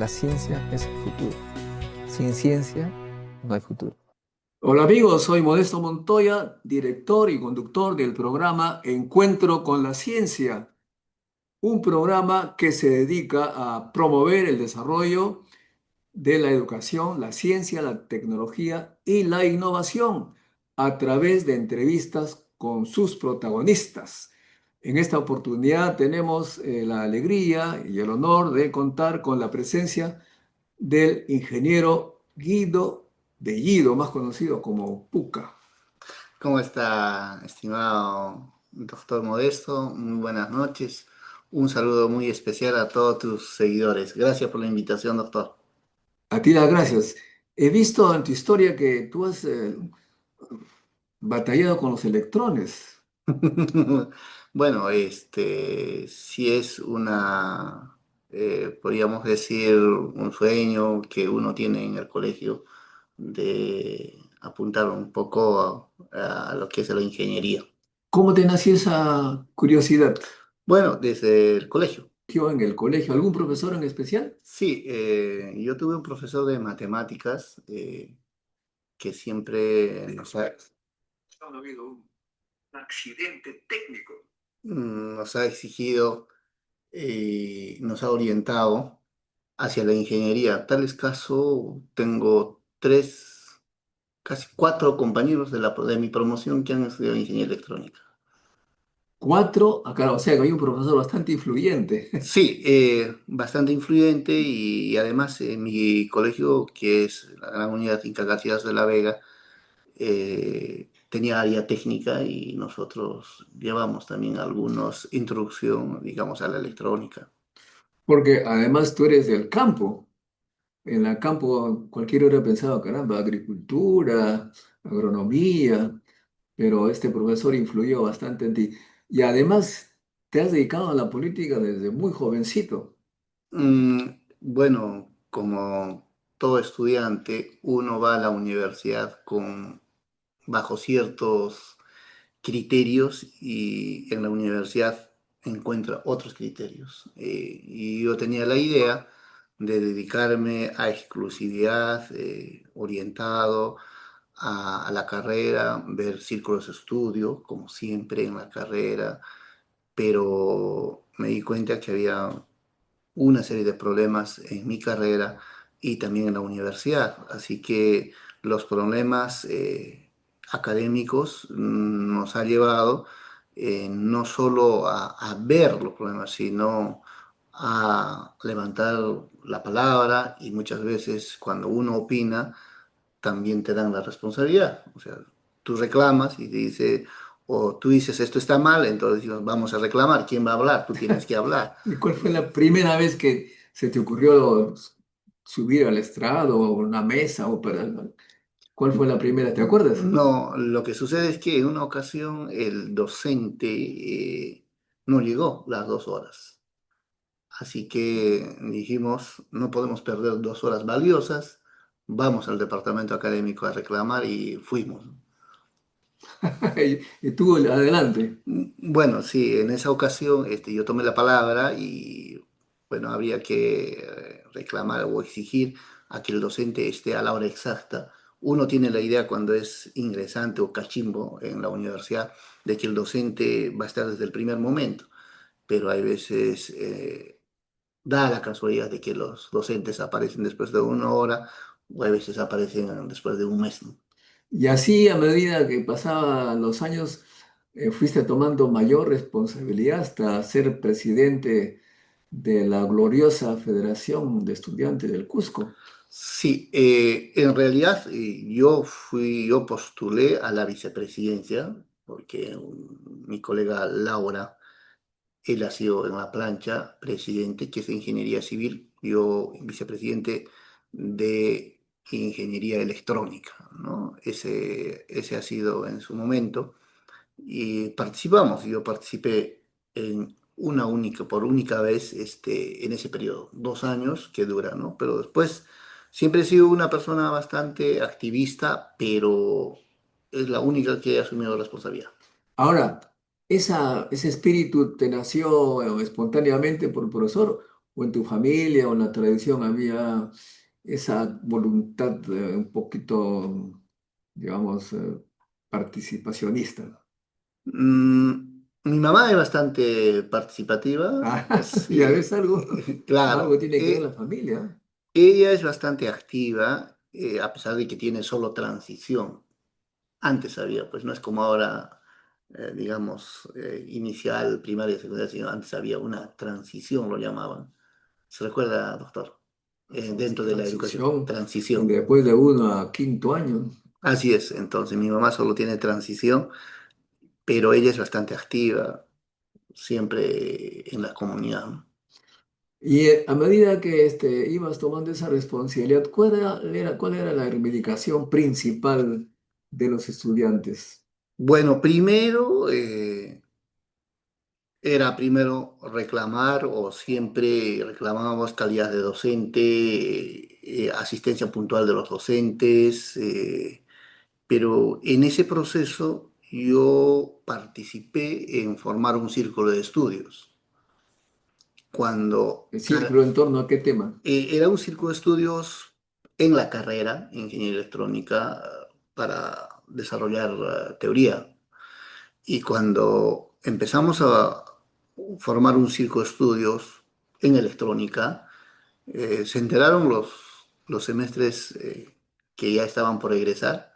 La ciencia es el futuro. Sin ciencia no hay futuro. Hola amigos, soy Modesto Montoya, director y conductor del programa Encuentro con la Ciencia, un programa que se dedica a promover el desarrollo de la educación, la ciencia, la tecnología y la innovación a través de entrevistas con sus protagonistas. En esta oportunidad tenemos la alegría y el honor de contar con la presencia del ingeniero Guido Bellido, más conocido como Puca. ¿Cómo está, estimado doctor Modesto? Muy buenas noches. Un saludo muy especial a todos tus seguidores. Gracias por la invitación, doctor. A ti las gracias. He visto en tu historia que tú has batallado con los electrones. Bueno, sí es podríamos decir, un sueño que uno tiene en el colegio de apuntar un poco a lo que es la ingeniería. ¿Cómo te nació esa curiosidad? Bueno, desde el colegio. ¿Yo en el colegio? ¿Algún profesor en especial? Sí, yo tuve un profesor de matemáticas que siempre Ha habido un accidente técnico. nos ha exigido y nos ha orientado hacia la ingeniería. Tales caso, tengo tres, casi cuatro compañeros de mi promoción que han estudiado ingeniería electrónica. Cuatro, acá, o sea que hay un profesor bastante influyente. Sí, bastante influyente y además en mi colegio, que es la Gran Unidad Inca García de la Vega, tenía área técnica y nosotros llevamos también algunos introducción, digamos, a la electrónica. Porque además tú eres del campo. En el campo cualquiera hubiera pensado, caramba, agricultura, agronomía, pero este profesor influyó bastante en ti. Y además te has dedicado a la política desde muy jovencito. Bueno, como todo estudiante, uno va a la universidad bajo ciertos criterios y en la universidad encuentra otros criterios. Y yo tenía la idea de dedicarme a exclusividad, orientado a la carrera, ver círculos de estudio, como siempre en la carrera, pero me di cuenta que había una serie de problemas en mi carrera y también en la universidad. Así que los problemas académicos nos ha llevado no solo a ver los problemas, sino a levantar la palabra y muchas veces cuando uno opina, también te dan la responsabilidad. O sea, tú reclamas y te dice, o tú dices esto está mal, entonces decimos, vamos a reclamar, ¿quién va a hablar? Tú tienes que hablar. ¿Y cuál fue la primera vez que se te ocurrió subir al estrado o una mesa o para... ¿Cuál fue la primera? ¿Te acuerdas? No, lo que sucede es que en una ocasión el docente no llegó las 2 horas. Así que dijimos, no podemos perder 2 horas valiosas, vamos al departamento académico a reclamar y fuimos. Y tú adelante. Bueno, sí, en esa ocasión yo tomé la palabra y bueno, habría que reclamar o exigir a que el docente esté a la hora exacta. Uno tiene la idea cuando es ingresante o cachimbo en la universidad de que el docente va a estar desde el primer momento, pero hay veces da la casualidad de que los docentes aparecen después de 1 hora o hay veces aparecen después de un mes, ¿no? Y así, a medida que pasaban los años, fuiste tomando mayor responsabilidad hasta ser presidente de la gloriosa Federación de Estudiantes del Cusco. Sí, en realidad yo postulé a la vicepresidencia porque mi colega Laura, él ha sido en la plancha presidente, que es de ingeniería civil, yo vicepresidente de ingeniería electrónica, ¿no? Ese ha sido en su momento y participamos, yo participé por única vez en ese periodo, 2 años que dura, ¿no? Pero después siempre he sido una persona bastante activista, pero es la única que he asumido responsabilidad. Ahora, ¿ese espíritu te nació espontáneamente por profesor o en tu familia o en la tradición había esa voluntad un poquito, digamos, participacionista? Mi mamá es bastante participativa, Ah, ya sí, ves algo, algo claro. tiene que ver la familia. Ella es bastante activa, a pesar de que tiene solo transición. Antes había, pues no es como ahora, digamos, inicial, primaria, secundaria, sino antes había una transición, lo llamaban. ¿Se recuerda, doctor? Dentro de la educación, Transición, transición. después de uno a quinto año. Así es, entonces mi mamá solo tiene transición, pero ella es bastante activa, siempre en la comunidad, ¿no? Y a medida que ibas tomando esa responsabilidad, cuál era la reivindicación principal de los estudiantes? Bueno, primero, era primero reclamar o siempre reclamábamos calidad de docente, asistencia puntual de los docentes, pero en ese proceso yo participé en formar un círculo de estudios. Cuando ¿El círculo en torno a qué tema? era un círculo de estudios en la carrera, Ingeniería Electrónica, para desarrollar teoría. Y cuando empezamos a formar un círculo de estudios en electrónica, se enteraron los semestres que ya estaban por egresar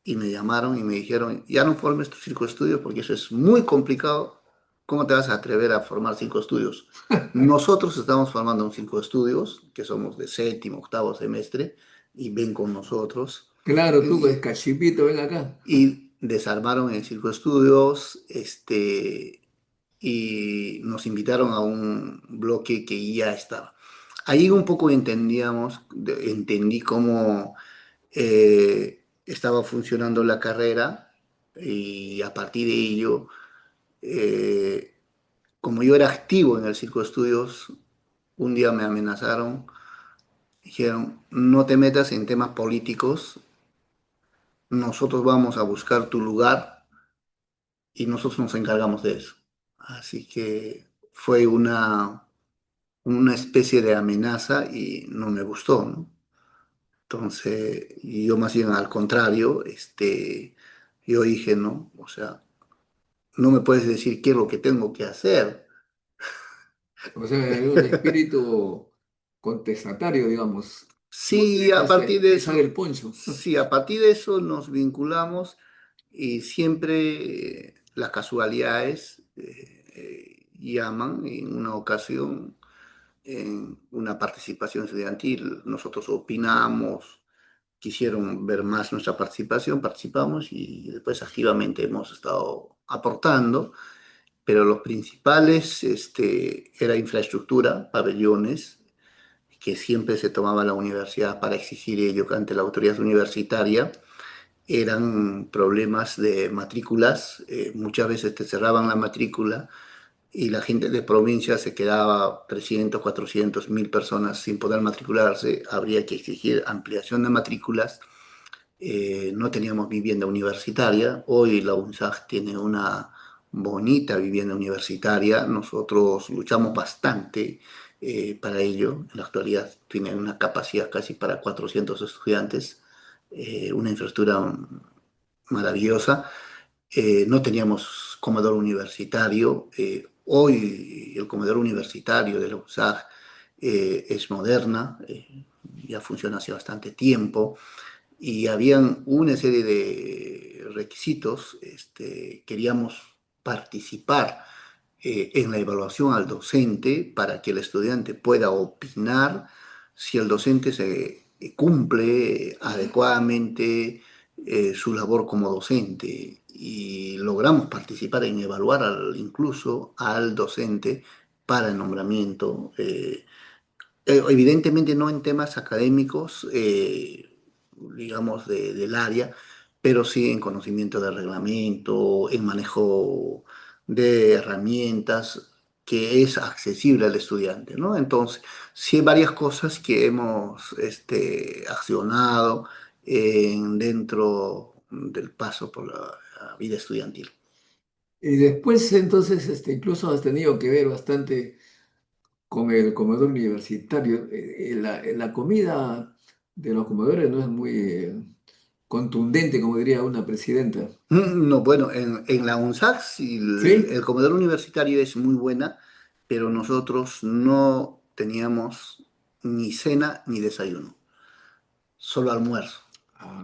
y me llamaron y me dijeron, ya no formes tu círculo de estudios porque eso es muy complicado. ¿Cómo te vas a atrever a formar círculo de estudios? Nosotros estamos formando un círculo de estudios, que somos de séptimo, octavo semestre, y ven con nosotros. Claro, tú, pues, Y, cachipito, ven acá. y desarmaron el círculo de estudios, y nos invitaron a un bloque que ya estaba. Ahí un poco entendí cómo estaba funcionando la carrera y a partir de ello, eh, como yo era activo en el círculo de estudios, un día me amenazaron, dijeron, no te metas en temas políticos, nosotros vamos a buscar tu lugar y nosotros nos encargamos de eso. Así que fue una especie de amenaza y no me gustó, ¿no? Entonces, yo más bien al contrario, yo dije, no, o sea, no me puedes decir qué es lo que tengo que hacer. O sea, hay un espíritu contestatario, digamos. Muy Sí, bien, a partir de pisar el eso, poncho. sí, a partir de eso nos vinculamos y siempre las casualidades llaman en una ocasión, en una participación estudiantil, nosotros opinamos, quisieron ver más nuestra participación, participamos y después activamente hemos estado aportando, pero los principales era infraestructura, pabellones, que siempre se tomaba la universidad para exigir ello ante la autoridad universitaria. Eran problemas de matrículas, muchas veces te cerraban la matrícula y la gente de provincia se quedaba 300, 400, 1000 personas sin poder matricularse, habría que exigir ampliación de matrículas. No teníamos vivienda universitaria. Hoy la UNSAG tiene una bonita vivienda universitaria. Nosotros luchamos bastante para ello. En la actualidad tiene una capacidad casi para 400 estudiantes, una infraestructura maravillosa. No teníamos comedor universitario. Hoy el comedor universitario de la UNSAG es moderna, ya funciona hace bastante tiempo y habían una serie de requisitos. Queríamos participar en la evaluación al docente para que el estudiante pueda opinar si el docente se cumple adecuadamente su labor como docente. Y logramos participar en evaluar incluso al docente para el nombramiento. Evidentemente no en temas académicos, digamos, del área, pero sí en conocimiento de reglamento, en manejo de herramientas que es accesible al estudiante, ¿no? Entonces, sí hay varias cosas que hemos accionado dentro del paso por la vida estudiantil. Y después, entonces, incluso has tenido que ver bastante con el comedor universitario. La comida de los comedores no es muy contundente, como diría una presidenta. No, bueno, en la UNSAC sí, el ¿Sí? comedor universitario es muy buena, pero nosotros no teníamos ni cena ni desayuno, solo almuerzo.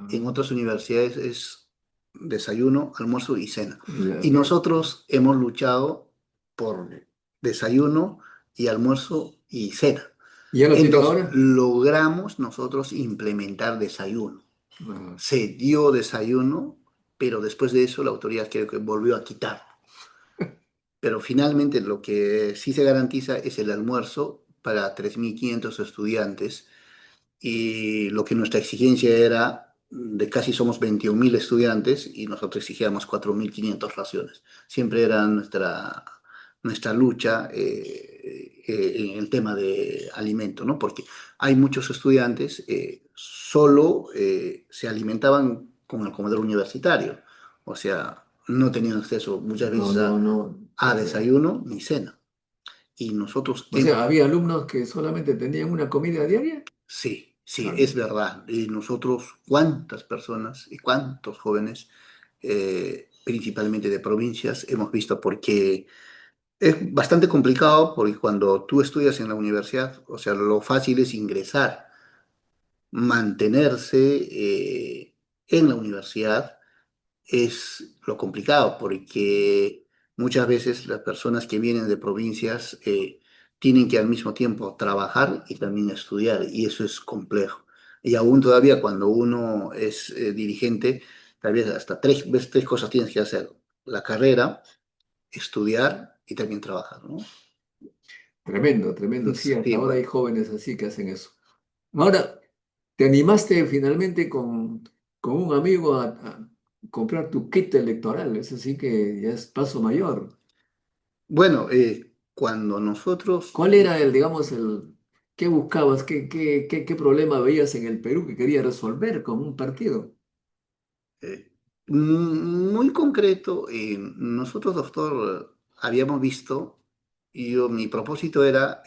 En Ah, otras universidades es desayuno, almuerzo y cena. ya. Y nosotros hemos luchado por desayuno y almuerzo y cena. ¿Ya lo tienen Entonces, ahora? logramos nosotros implementar desayuno. Ah, Se dio desayuno, pero después de eso la autoridad creo que volvió a quitar. Pero finalmente lo que sí se garantiza es el almuerzo para 3.500 estudiantes y lo que nuestra exigencia era, de casi somos 21.000 estudiantes y nosotros exigíamos 4.500 raciones. Siempre era nuestra lucha en el tema de alimento, ¿no? Porque hay muchos estudiantes solo se alimentaban con el comedor universitario, o sea, no tenían acceso muchas no, veces no, a, no. a desayuno ni cena. Y nosotros O sea, había alumnos que solamente tenían una comida diaria. sí, sí, Ah, es verdad. Y nosotros, cuántas personas y cuántos jóvenes, principalmente de provincias, hemos visto porque es bastante complicado porque cuando tú estudias en la universidad, o sea, lo fácil es ingresar, mantenerse en la universidad es lo complicado, porque muchas veces las personas que vienen de provincias tienen que al mismo tiempo trabajar y también estudiar, y eso es complejo. Y aún todavía cuando uno es dirigente, tal vez hasta tres cosas tienes que hacer: la carrera, estudiar y también trabajar, ¿no? tremendo, tremendo. Sí, hasta Sí, ahora hay bueno. jóvenes así que hacen eso. Ahora, ¿te animaste finalmente con un amigo a comprar tu kit electoral? Es así que ya es paso mayor. Bueno, cuando nosotros ¿Cuál era el, digamos, qué buscabas, qué problema veías en el Perú que querías resolver con un partido? Eh, muy concreto, nosotros, doctor, habíamos visto, y mi propósito era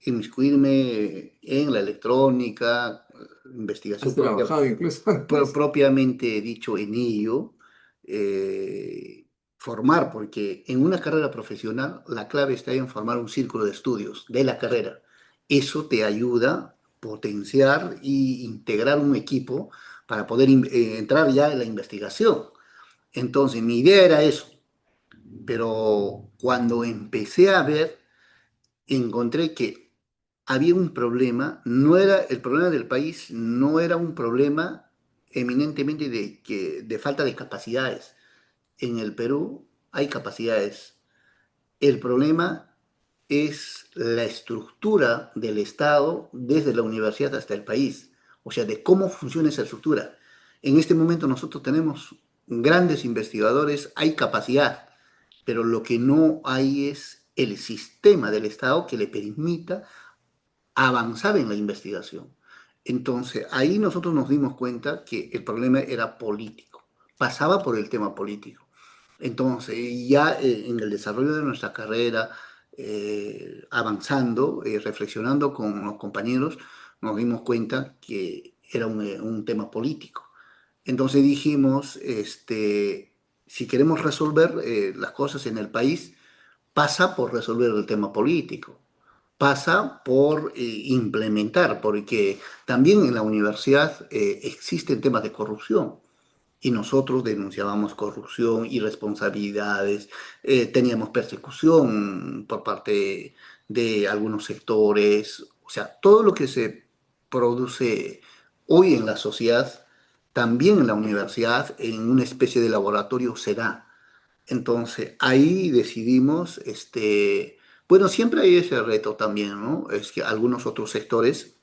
inmiscuirme en la electrónica, ¿Has investigación propia, trabajado incluso antes? propiamente dicho en ello, formar, porque en una carrera profesional la clave está en formar un círculo de estudios de la carrera. Eso te ayuda a potenciar e integrar un equipo para poder entrar ya en la investigación. Entonces, mi idea era eso, pero cuando empecé a ver, encontré que había un problema, no era el problema del país, no era un problema eminentemente de falta de capacidades. En el Perú hay capacidades. El problema es la estructura del Estado desde la universidad hasta el país, o sea, de cómo funciona esa estructura. En este momento nosotros tenemos grandes investigadores, hay capacidad, pero lo que no hay es el sistema del Estado que le permita avanzar en la investigación. Entonces, ahí nosotros nos dimos cuenta que el problema era político, pasaba por el tema político. Entonces, ya en el desarrollo de nuestra carrera, avanzando, reflexionando con los compañeros, nos dimos cuenta que era un tema político. Entonces dijimos, si queremos resolver las cosas en el país, pasa por resolver el tema político, pasa por implementar, porque también en la universidad existen temas de corrupción y nosotros denunciábamos corrupción, irresponsabilidades, teníamos persecución por parte de algunos sectores, o sea, todo lo que se produce hoy en la sociedad, también en la universidad, en una especie de laboratorio se da. Entonces, ahí decidimos, bueno, siempre hay ese reto también, ¿no? Es que algunos otros sectores,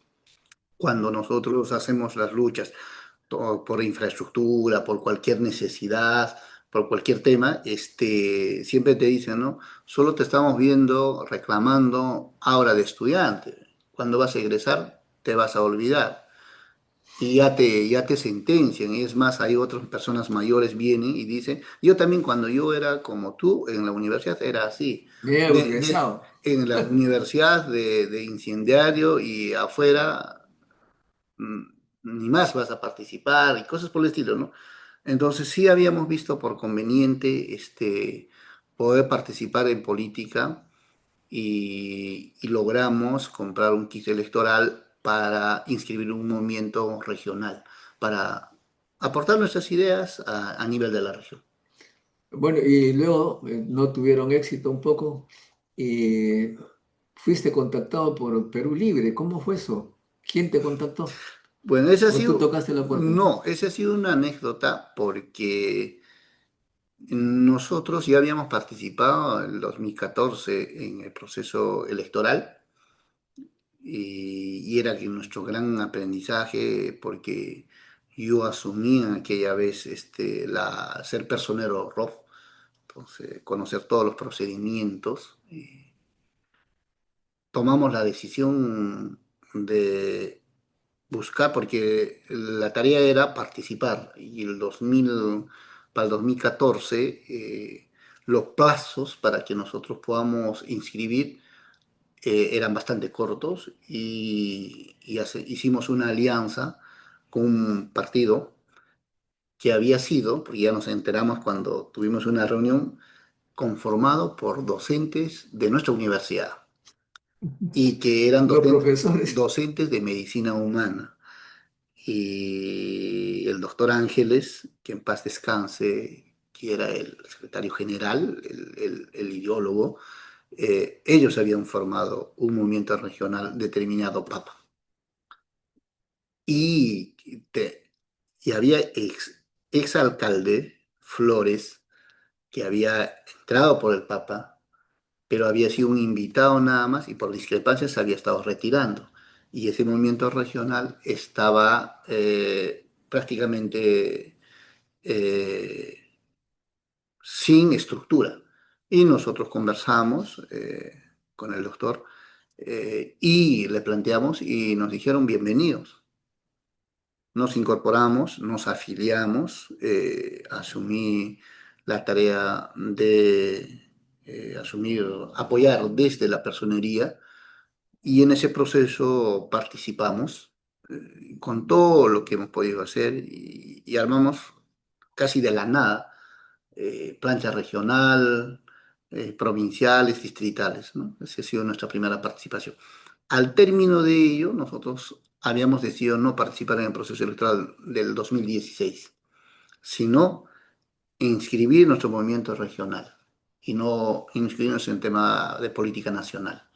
cuando nosotros hacemos las luchas por infraestructura, por cualquier necesidad, por cualquier tema, siempre te dicen, ¿no? Solo te estamos viendo reclamando ahora de estudiante. Cuando vas a egresar, te vas a olvidar. y ya te sentencian. Y es más, hay otras personas mayores vienen y dicen, yo también cuando yo era como tú en la universidad era así. Bien, burguesado. En la universidad de incendiario y afuera mm, ni más vas a participar y cosas por el estilo, ¿no? Entonces sí habíamos visto por conveniente poder participar en política y logramos comprar un kit electoral para inscribir un movimiento regional, para aportar nuestras ideas a nivel de la región. Bueno, y luego no tuvieron éxito un poco y fuiste contactado por Perú Libre. ¿Cómo fue eso? ¿Quién te contactó? Bueno, ese ha ¿O tú sido, tocaste la puerta? no, esa ha sido una anécdota porque nosotros ya habíamos participado en el 2014 en el proceso electoral y era que nuestro gran aprendizaje porque yo asumí en aquella vez ser personero ROF, entonces conocer todos los procedimientos. Y tomamos la decisión de buscar, porque la tarea era participar y para el 2014 los plazos para que nosotros podamos inscribir eran bastante cortos hicimos una alianza con un partido que había sido, porque ya nos enteramos cuando tuvimos una reunión, conformado por docentes de nuestra universidad y que eran Los profesores. docentes de medicina humana. Y el doctor Ángeles, que en paz descanse, que era el secretario general, el ideólogo, ellos habían formado un movimiento regional determinado Papa. Y, y había ex alcalde Flores, que había entrado por el Papa, pero había sido un invitado nada más y por discrepancias se había estado retirando. Y ese movimiento regional estaba prácticamente eh, sin estructura. Y nosotros conversamos con el doctor y le planteamos y nos dijeron bienvenidos. Nos incorporamos, nos afiliamos, asumí la tarea de asumir, apoyar desde la personería y en ese proceso participamos con todo lo que hemos podido hacer y armamos casi de la nada plancha regional, provinciales, distritales, ¿no? Esa ha sido nuestra primera participación. Al término de ello, nosotros habíamos decidido no participar en el proceso electoral del 2016, sino inscribir nuestro movimiento regional y no inscribirnos en tema de política nacional.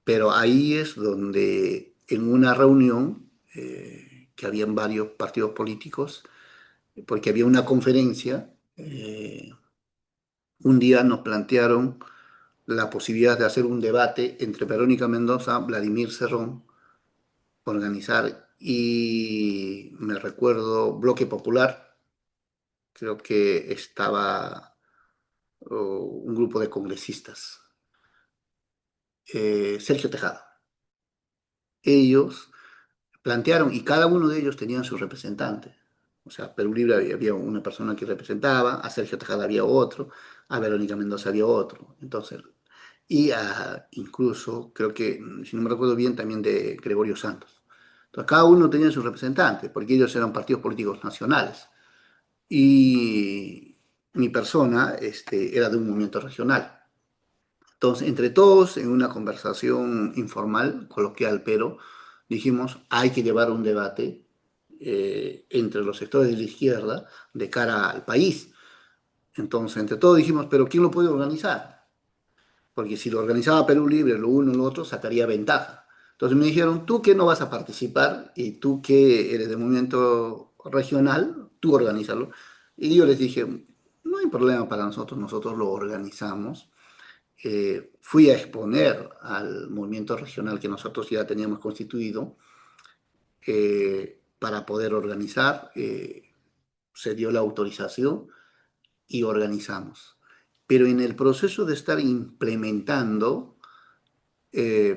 Pero ahí es donde en una reunión que habían varios partidos políticos, porque había una conferencia, un día nos plantearon la posibilidad de hacer un debate entre Verónica Mendoza, Vladimir Cerrón, organizar, y me recuerdo Bloque Popular, creo que estaba un grupo de congresistas, Sergio Tejada. Ellos plantearon, y cada uno de ellos tenía su representante. O sea, Perú Libre había una persona que representaba, a Sergio Tejada había otro, a Verónica Mendoza había otro. Entonces, incluso, creo que, si no me recuerdo bien, también de Gregorio Santos. Entonces, cada uno tenía su representante, porque ellos eran partidos políticos nacionales. Y mi persona era de un movimiento regional. Entonces, entre todos, en una conversación informal, coloquial, pero dijimos, hay que llevar un debate entre los sectores de la izquierda de cara al país. Entonces, entre todos dijimos, pero ¿quién lo puede organizar? Porque si lo organizaba Perú Libre, lo uno o lo otro, sacaría ventaja. Entonces me dijeron, tú que no vas a participar y tú que eres de movimiento regional, tú organízalo. Y yo les dije, no hay problema para nosotros, nosotros lo organizamos. Fui a exponer al movimiento regional que nosotros ya teníamos constituido para poder organizar. Se dio la autorización y organizamos. Pero en el proceso de estar implementando,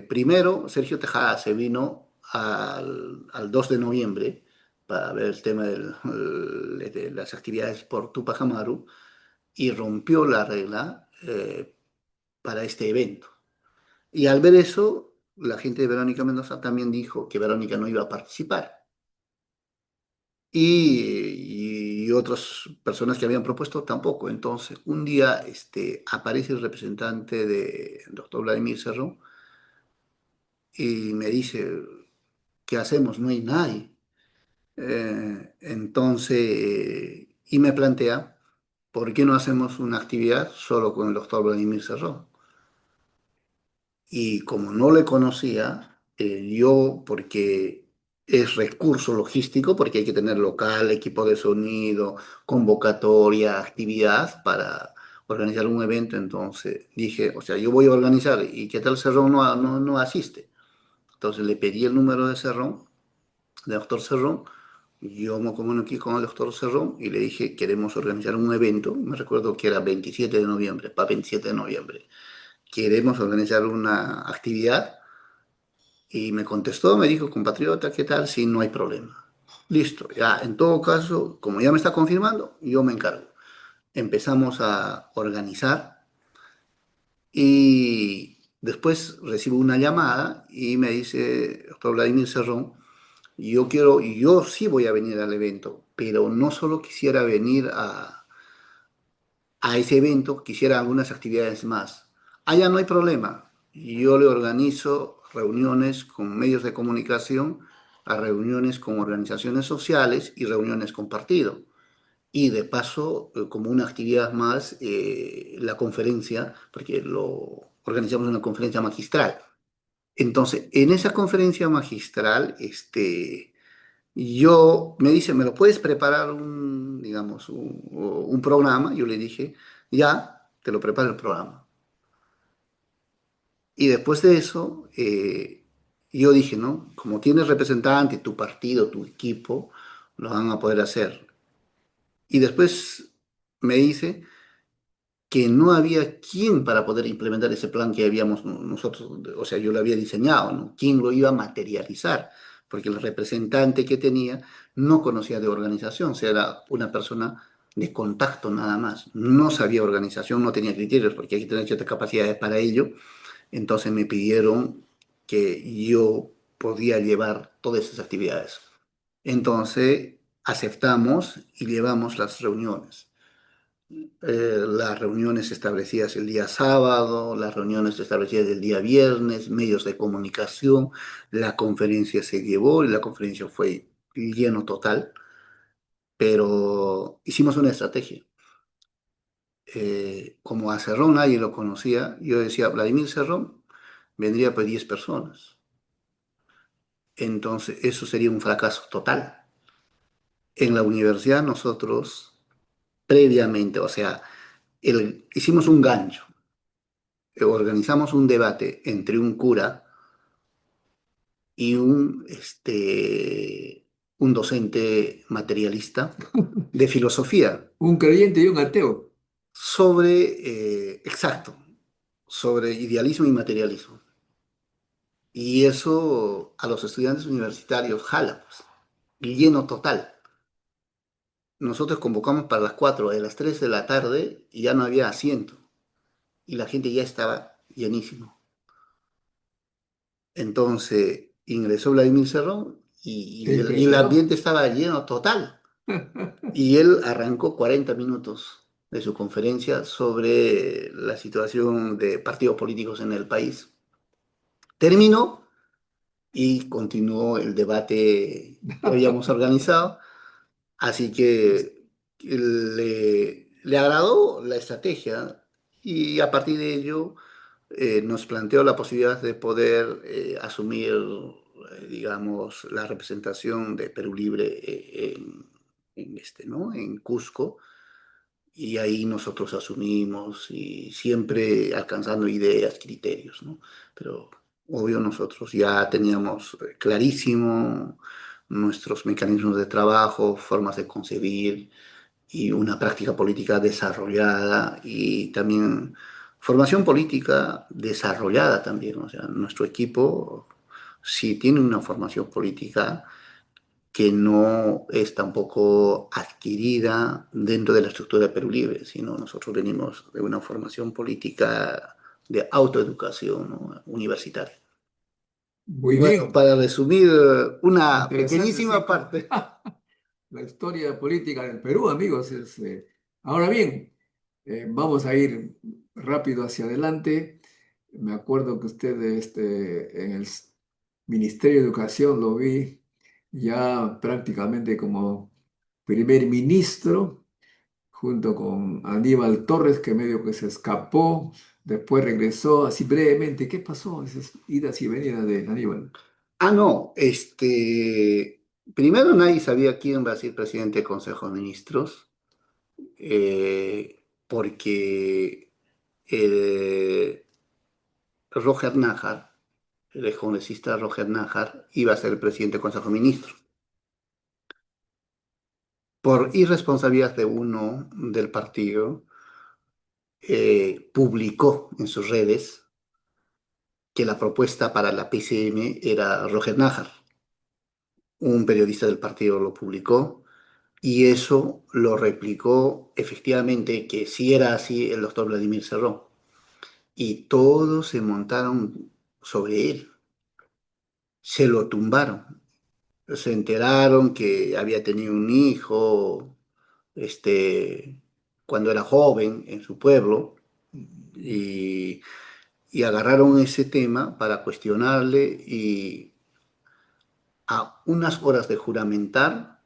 primero Sergio Tejada se vino al 2 de noviembre para ver el tema de las actividades por Tupac Amaru y rompió la regla para este evento. Y al ver eso, la gente de Verónica Mendoza también dijo que Verónica no iba a participar. Y otras personas que habían propuesto tampoco. Entonces, un día aparece el representante del doctor Vladimir Cerrón y me dice, ¿qué hacemos? No hay nadie. Y me plantea, ¿por qué no hacemos una actividad solo con el doctor Vladimir Cerrón? Y como no le conocía, yo, porque es recurso logístico, porque hay que tener local, equipo de sonido, convocatoria, actividad para organizar un evento, entonces dije, o sea, yo voy a organizar, ¿y qué tal Cerrón no asiste? Entonces le pedí el número de Cerrón, de doctor Cerrón, yo me comuniqué con el doctor Cerrón y le dije, queremos organizar un evento, me recuerdo que era 27 de noviembre, para 27 de noviembre, queremos organizar una actividad. Y me contestó, me dijo, compatriota, ¿qué tal? Sí, no hay problema. Listo, ya, en todo caso, como ya me está confirmando, yo me encargo. Empezamos a organizar y después recibo una llamada y me dice, doctor Vladimir Cerrón, yo sí voy a venir al evento, pero no solo quisiera venir a ese evento, quisiera algunas actividades más. Allá no hay problema. Yo le organizo reuniones con medios de comunicación, a reuniones con organizaciones sociales y reuniones con partido. Y de paso, como una actividad más, la conferencia, porque lo organizamos una conferencia magistral. Entonces, en esa conferencia magistral, me dice, ¿me lo puedes preparar digamos, un programa? Yo le dije, ya, te lo preparo el programa. Y después de eso, yo dije, ¿no? Como tienes representante, tu partido, tu equipo, lo van a poder hacer. Y después me dice que no había quién para poder implementar ese plan que habíamos nosotros, o sea, yo lo había diseñado, ¿no? ¿Quién lo iba a materializar? Porque el representante que tenía no conocía de organización, o sea, era una persona de contacto nada más. No sabía organización, no tenía criterios, porque hay que tener ciertas capacidades para ello. Entonces me pidieron que yo podía llevar todas esas actividades. Entonces aceptamos y llevamos las reuniones, las reuniones establecidas el día sábado, las reuniones establecidas el día viernes, medios de comunicación, la conferencia se llevó y la conferencia fue lleno total, pero hicimos una estrategia. Como a Cerrón nadie lo conocía, yo decía, Vladimir Cerrón vendría pues 10 personas. Entonces eso sería un fracaso total. En la universidad nosotros previamente, o sea, hicimos un gancho. Organizamos un debate entre un cura y un docente materialista de filosofía Un creyente y un ateo. exacto, sobre idealismo y materialismo. Y eso a los estudiantes universitarios jala, pues, lleno total. Nosotros convocamos para las 4, a las 3 de la tarde y ya no había asiento y la gente ya estaba llenísimo. Entonces ingresó Vladimir Cerrón Qué y el impresión. ambiente estaba lleno total. Y él arrancó 40 minutos de su conferencia sobre la situación de partidos políticos en el país. Terminó y continuó el debate que habíamos organizado. Así que le agradó la estrategia y a partir de ello nos planteó la posibilidad de poder asumir, digamos, la representación de Perú Libre ¿no? En Cusco. Y ahí nosotros asumimos y siempre alcanzando ideas, criterios, ¿no? Pero obvio nosotros ya teníamos clarísimo nuestros mecanismos de trabajo, formas de concebir y una práctica política desarrollada y también formación política desarrollada también. O sea, nuestro equipo si tienen una formación política que no es tampoco adquirida dentro de la estructura de Perú Libre, sino nosotros venimos de una formación política de autoeducación, ¿no? Universitaria. Muy Bueno, bien, para resumir una interesante, sí, pequeñísima parte. la historia política del Perú, amigos. Ahora bien, vamos a ir rápido hacia adelante. Me acuerdo que usted en el Ministerio de Educación lo vi ya prácticamente como primer ministro, junto con Aníbal Torres, que medio que se escapó, después regresó así brevemente. ¿Qué pasó? Esas idas y venidas de Aníbal. Ah, no, primero nadie sabía quién va a ser presidente del Consejo de Ministros, porque eh, Roger Nájar, el congresista Roger Nájar, iba a ser el presidente del Consejo de Ministros. Por irresponsabilidad de uno del partido, publicó en sus redes que la propuesta para la PCM era Roger Nájar. Un periodista del partido lo publicó y eso lo replicó efectivamente que si era así el doctor Vladimir Cerrón. Y todos se montaron sobre él, se lo tumbaron. Se enteraron que había tenido un hijo este, cuando era joven en su pueblo y, y agarraron ese tema para cuestionarle y a unas horas de juramentar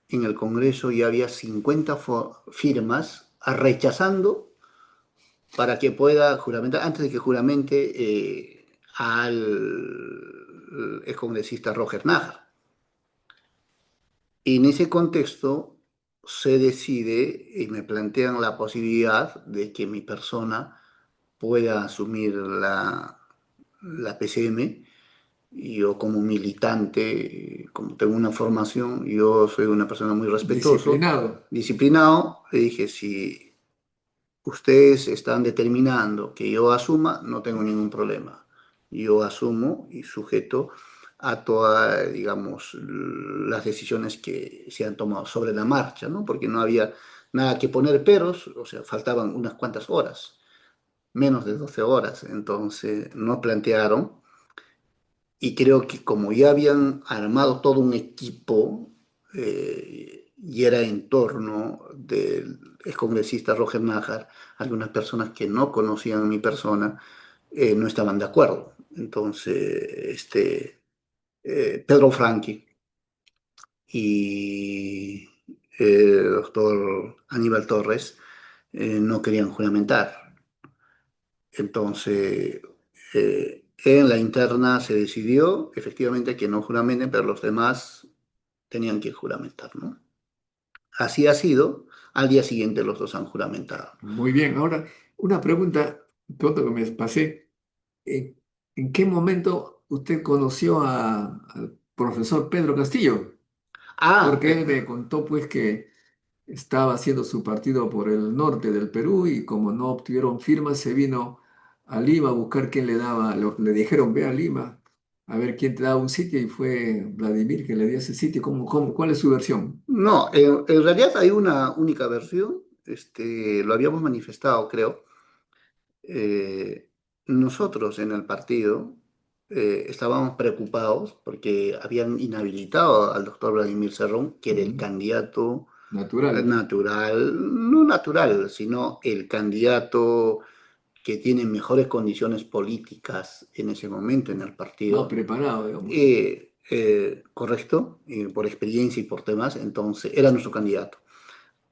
en el Congreso ya había 50 firmas rechazando para que pueda juramentar, antes de que juramente al excongresista Roger Nájar. Y en ese contexto se decide y me plantean la posibilidad de que mi persona pueda asumir la PCM. Y yo como militante, como tengo una formación, yo soy una persona muy respetuoso, Disciplinado. disciplinado, le dije, si ustedes están determinando que yo asuma, no tengo ningún problema. Yo asumo y sujeto a todas, digamos, las decisiones que se han tomado sobre la marcha, ¿no? Porque no había nada que poner peros, o sea, faltaban unas cuantas horas, menos de 12 horas, entonces no plantearon y creo que como ya habían armado todo un equipo y era en torno del excongresista Roger Nájar, algunas personas que no conocían mi persona no estaban de acuerdo. Entonces, Pedro Franqui y el doctor Aníbal Torres no querían juramentar. Entonces, en la interna se decidió efectivamente que no juramenten, pero los demás tenían que juramentar, ¿no? Así ha sido. Al día siguiente los dos han juramentado. Muy bien. Ahora, una pregunta, pronto que me pasé. ¿En, en qué momento usted conoció al profesor Pedro Castillo? Ah, Porque él me contó pues que estaba haciendo su partido por el norte del Perú y como no obtuvieron firmas se vino a Lima a buscar quién le daba, le dijeron ve a Lima a ver quién te daba un sitio y fue Vladimir que le dio ese sitio. ¿Cuál es su versión? no, en realidad hay una única versión, lo habíamos manifestado, creo. Eh, Nosotros en el partido estábamos preocupados porque habían inhabilitado al doctor Vladimir Cerrón, que era el Mm, candidato natural. natural, no natural, sino el candidato que tiene mejores condiciones políticas en ese momento en el Más partido. preparado, digamos. Correcto, por experiencia y por temas, entonces era nuestro candidato.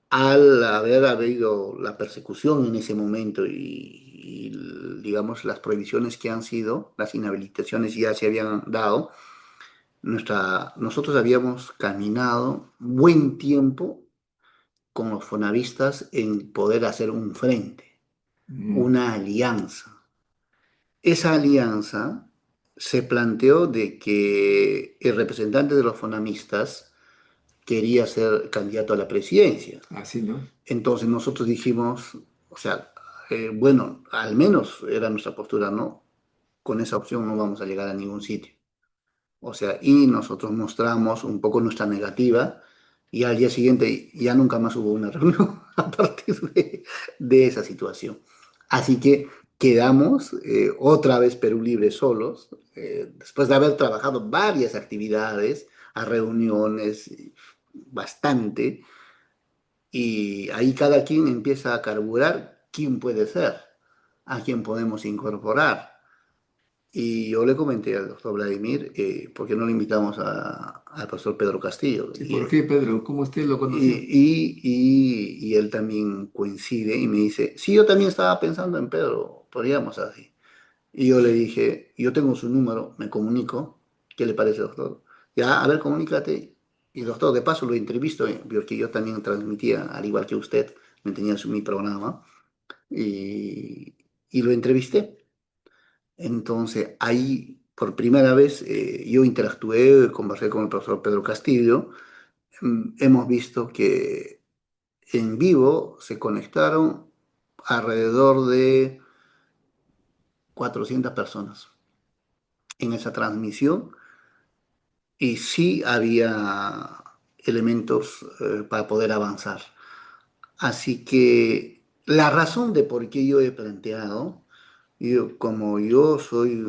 Al haber habido la persecución en ese momento digamos, las prohibiciones que han sido, las inhabilitaciones ya se habían dado, nosotros habíamos caminado buen tiempo con los fonavistas en poder hacer un frente, Mm, una alianza. Esa alianza se planteó de que el representante de los fonamistas quería ser candidato a la presidencia. así, ¿no? Entonces nosotros dijimos, o sea, bueno, al menos era nuestra postura, ¿no? Con esa opción no vamos a llegar a ningún sitio. O sea, y nosotros mostramos un poco nuestra negativa y al día siguiente ya nunca más hubo una reunión a partir de esa situación. Así que quedamos otra vez Perú Libre solos, después de haber trabajado varias actividades, a reuniones, bastante, y ahí cada quien empieza a carburar quién puede ser, a quién podemos incorporar. Y yo le comenté al doctor Vladimir, ¿por qué no le invitamos al profesor Pedro Castillo? ¿Y por qué, Pedro? ¿Cómo usted lo conoció? Y él también coincide y me dice, sí, yo también estaba pensando en Pedro, podríamos así. Y yo le dije, yo tengo su número, me comunico, ¿qué le parece, doctor? Ya, a ver, comunícate. Y doctor, de paso lo entrevisto, porque yo también transmitía, al igual que usted, me tenía mi programa, y, y lo entrevisté. Entonces, ahí, por primera vez, yo interactué, conversé con el profesor Pedro Castillo. Hemos visto que en vivo se conectaron alrededor de 400 personas en esa transmisión y sí había elementos para poder avanzar. Así que la razón de por qué yo he planteado, como yo soy,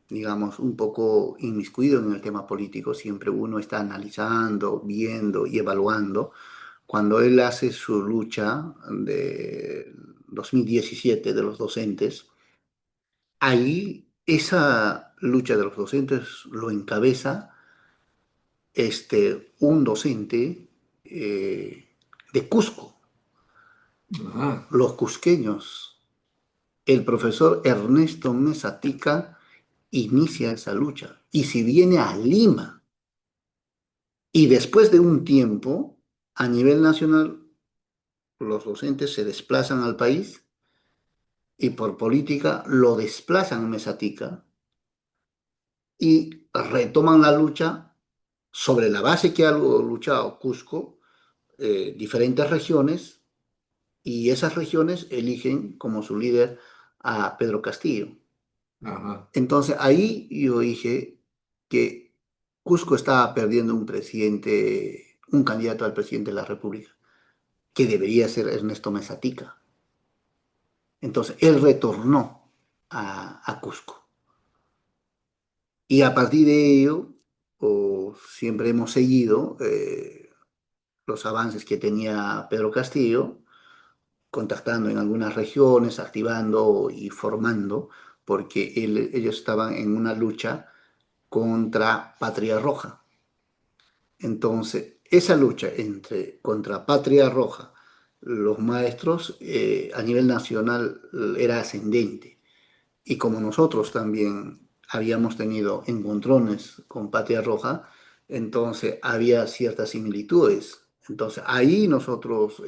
digamos, un poco inmiscuido en el tema político, siempre uno está analizando, viendo y evaluando. Cuando él hace su lucha de 2017 de los docentes, ahí esa lucha de los docentes lo encabeza un docente de Cusco, Ah, los cusqueños. El profesor Ernesto Mesatica inicia esa lucha y si viene a Lima y después de un tiempo, a nivel nacional, los docentes se desplazan al país y por política lo desplazan a Mesatica y retoman la lucha sobre la base que ha luchado Cusco, diferentes regiones, y esas regiones eligen como su líder a Pedro Castillo. ajá. Entonces ahí yo dije que Cusco estaba perdiendo un presidente, un candidato al presidente de la República, que debería ser Ernesto Mesatica. Entonces él retornó a Cusco. Y a partir de ello, siempre hemos seguido los avances que tenía Pedro Castillo, contactando en algunas regiones, activando y formando, porque ellos estaban en una lucha contra Patria Roja. Entonces, esa lucha contra Patria Roja, los maestros a nivel nacional era ascendente. Y como nosotros también habíamos tenido encontrones con Patria Roja, entonces había ciertas similitudes. Entonces ahí nosotros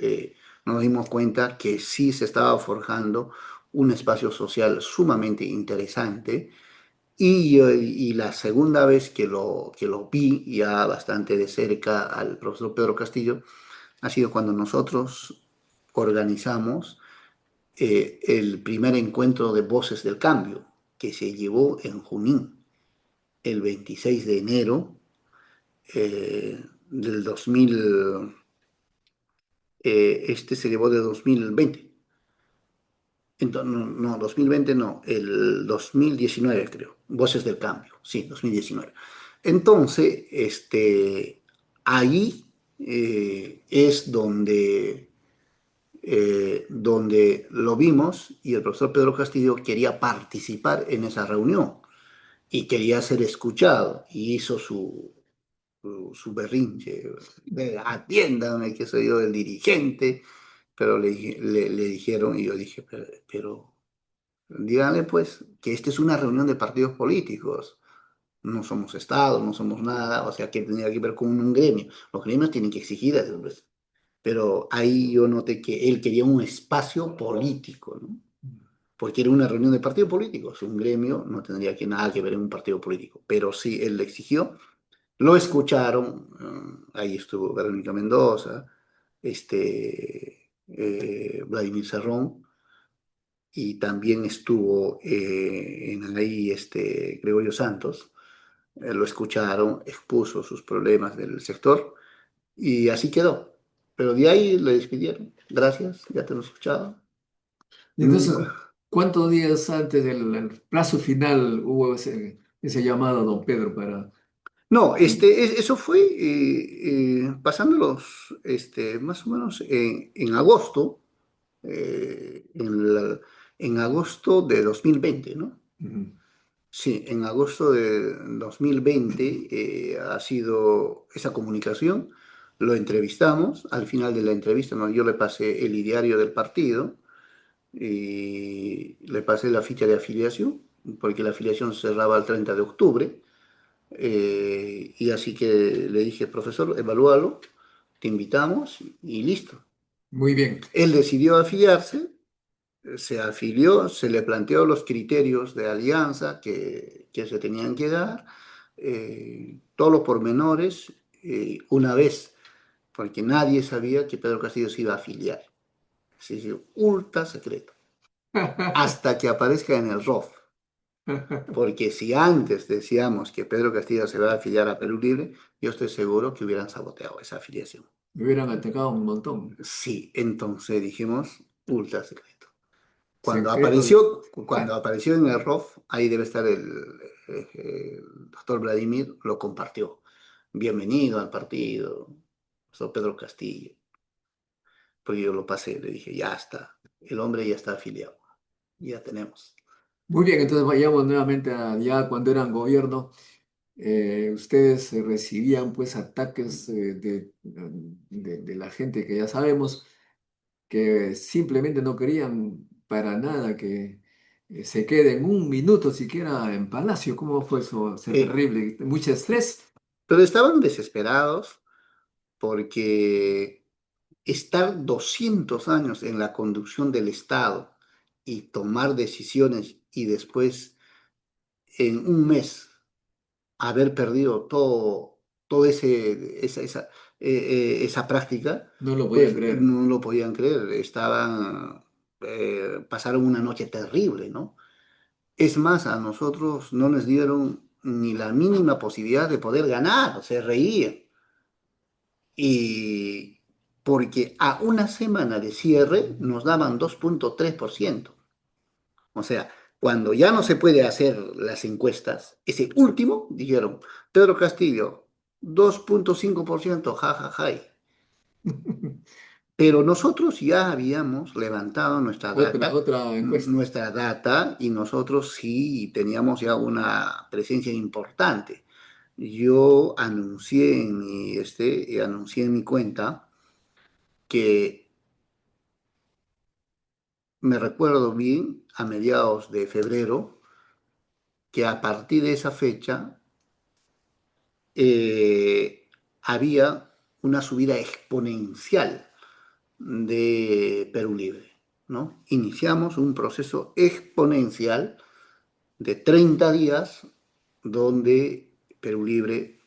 nos dimos cuenta que sí se estaba forjando un espacio social sumamente interesante. Y la segunda vez que lo vi ya bastante de cerca al profesor Pedro Castillo ha sido cuando nosotros organizamos el primer encuentro de Voces del Cambio, que se llevó en Junín, el 26 de enero del 2000, este se llevó de 2020. Entonces, no, no, 2020 no, el 2019 creo, Voces del Cambio, sí, 2019. Entonces, ahí es donde lo vimos y el profesor Pedro Castillo quería participar en esa reunión y quería ser escuchado y hizo su berrinche, atiéndame que soy yo el dirigente, pero le dijeron y yo dije, pero díganle pues que esta es una reunión de partidos políticos. No somos Estado, no somos nada, o sea, que tendría que ver con un gremio. Los gremios tienen que exigir eso, pues. Pero ahí yo noté que él quería un espacio político, ¿no? Porque era una reunión de partidos políticos. Un gremio no tendría que nada que ver en un partido político. Pero sí, él le exigió. Lo escucharon. Ahí estuvo Verónica Mendoza, Vladimir Serrón, y también estuvo ahí Gregorio Santos. lo escucharon, expuso sus problemas del sector y así quedó. Pero de ahí le despidieron. Gracias, ya te lo escuchaba. Y entonces, Mm, ¿cuántos días antes del plazo final hubo ese llamado a don Pedro para... No, eso fue pasándolos más o menos en agosto, eh, en, la- en agosto de 2020, ¿no? Ujú. Sí, en agosto de 2020 ha sido esa comunicación, lo entrevistamos, al final de la entrevista yo le pasé el ideario del partido y le pasé la ficha de afiliación, porque la afiliación se cerraba el 30 de octubre, y así que le dije, profesor, evalúalo, te invitamos y listo. Muy bien, Él decidió afiliarse, se afilió, se le planteó los criterios de alianza que se tenían que dar, todos los pormenores, una vez, porque nadie sabía que Pedro Castillo se iba a afiliar. Es decir, ultra secreto, hasta que aparezca en el ROF. Porque si antes decíamos que Pedro Castillo se va a afiliar a Perú Libre, yo estoy seguro que hubieran saboteado esa afiliación. me hubieran atacado un montón. Sí, entonces dijimos ultra secreto. Secreto. Cuando apareció en el ROF, ahí debe estar el doctor Vladimir, lo compartió. Bienvenido al partido, soy Pedro Castillo. Porque yo lo pasé, le dije, ya está, el hombre ya está afiliado, ya tenemos. Muy bien, entonces vayamos nuevamente a ya cuando eran gobierno. Ustedes recibían pues ataques de la gente que ya sabemos que simplemente no querían para nada que se queden un minuto siquiera en Palacio. ¿Cómo fue eso? O sea, Eh, terrible. Mucho estrés. pero estaban desesperados porque estar 200 años en la conducción del Estado y tomar decisiones y después en un mes haber perdido todo esa práctica, No lo podían pues creer. no lo podían creer, pasaron una noche terrible, ¿no? Es más, a nosotros no nos dieron ni la mínima posibilidad de poder ganar, se reían. Y porque a una semana de cierre nos daban 2,3%. O sea, cuando ya no se puede hacer las encuestas, ese último, dijeron, Pedro Castillo, 2,5%, jajaja. Pero nosotros ya habíamos levantado Otra encuesta. nuestra data y nosotros sí teníamos ya una presencia importante. Yo anuncié en mi cuenta que me recuerdo bien a mediados de febrero que a partir de esa fecha había una subida exponencial de Perú Libre, ¿no? Iniciamos un proceso exponencial de 30 días donde Perú Libre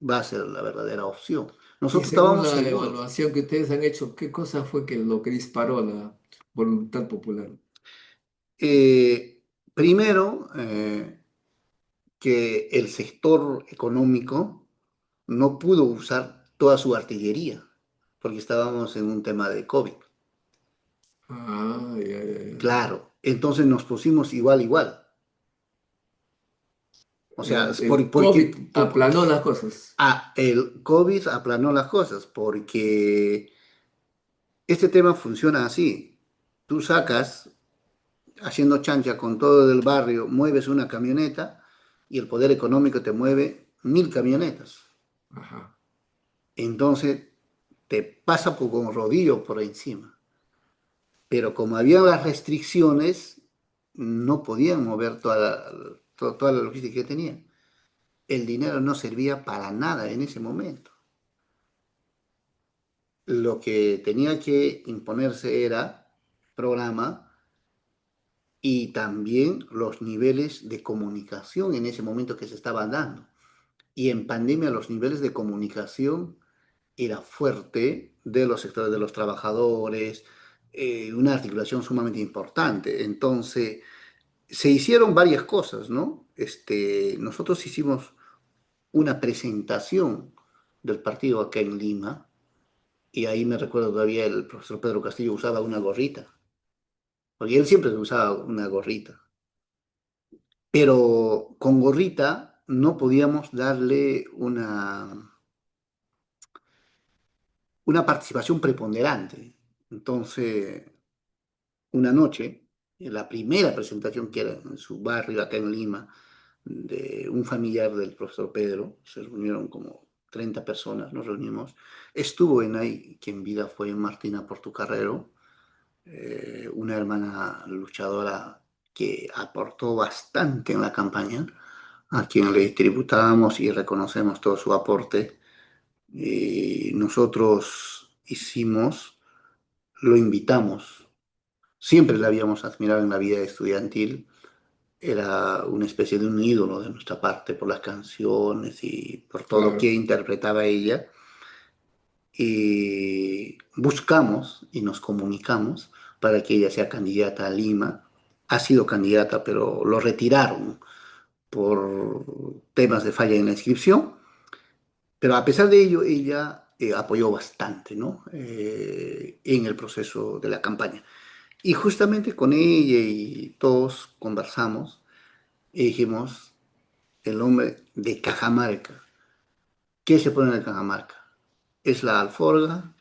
va a ser la verdadera opción. Y Nosotros según estábamos la seguros. evaluación que ustedes han hecho, ¿qué cosa fue que lo que disparó la voluntad popular? Primero, que el sector económico no pudo usar toda su artillería, porque estábamos en un tema de COVID. Ah, ya, ya, ya. Claro, entonces nos pusimos igual, igual. O sea, El COVID aplanó las cosas. el COVID aplanó las cosas, porque este tema funciona así. Tú sacas, haciendo chancha con todo el barrio, mueves una camioneta y el poder económico te mueve 1.000 camionetas. Ajá. Entonces te pasa con rodillo por encima. Pero como había las restricciones, no podían mover toda la logística que tenían. El dinero no servía para nada en ese momento. Lo que tenía que imponerse era programa y también los niveles de comunicación en ese momento que se estaban dando. Y en pandemia los niveles de comunicación era fuerte de los sectores de los trabajadores, una articulación sumamente importante. Entonces, se hicieron varias cosas, ¿no? Nosotros hicimos una presentación del partido acá en Lima, y ahí me recuerdo todavía el profesor Pedro Castillo usaba una gorrita, porque él siempre usaba una gorrita, pero con gorrita no podíamos darle una participación preponderante. Entonces, una noche, en la primera presentación que era en su barrio acá en Lima, de un familiar del profesor Pedro, se reunieron como 30 personas, nos reunimos, estuvo en ahí, que en vida fue Martina Portocarrero, una hermana luchadora que aportó bastante en la campaña, a quien le tributamos y reconocemos todo su aporte. Y nosotros lo invitamos, siempre le habíamos admirado en la vida estudiantil, era una especie de un ídolo de nuestra parte por las canciones y por todo lo que Claro. interpretaba ella. Y buscamos y nos comunicamos para que ella sea candidata a Lima. Ha sido candidata, pero lo retiraron por temas de falla en la inscripción. Pero a pesar de ello, ella apoyó bastante, ¿no? En el proceso de la campaña. Y justamente con ella y todos conversamos y dijimos, el hombre de Cajamarca. ¿Qué se pone en Cajamarca? ¿Es la alforga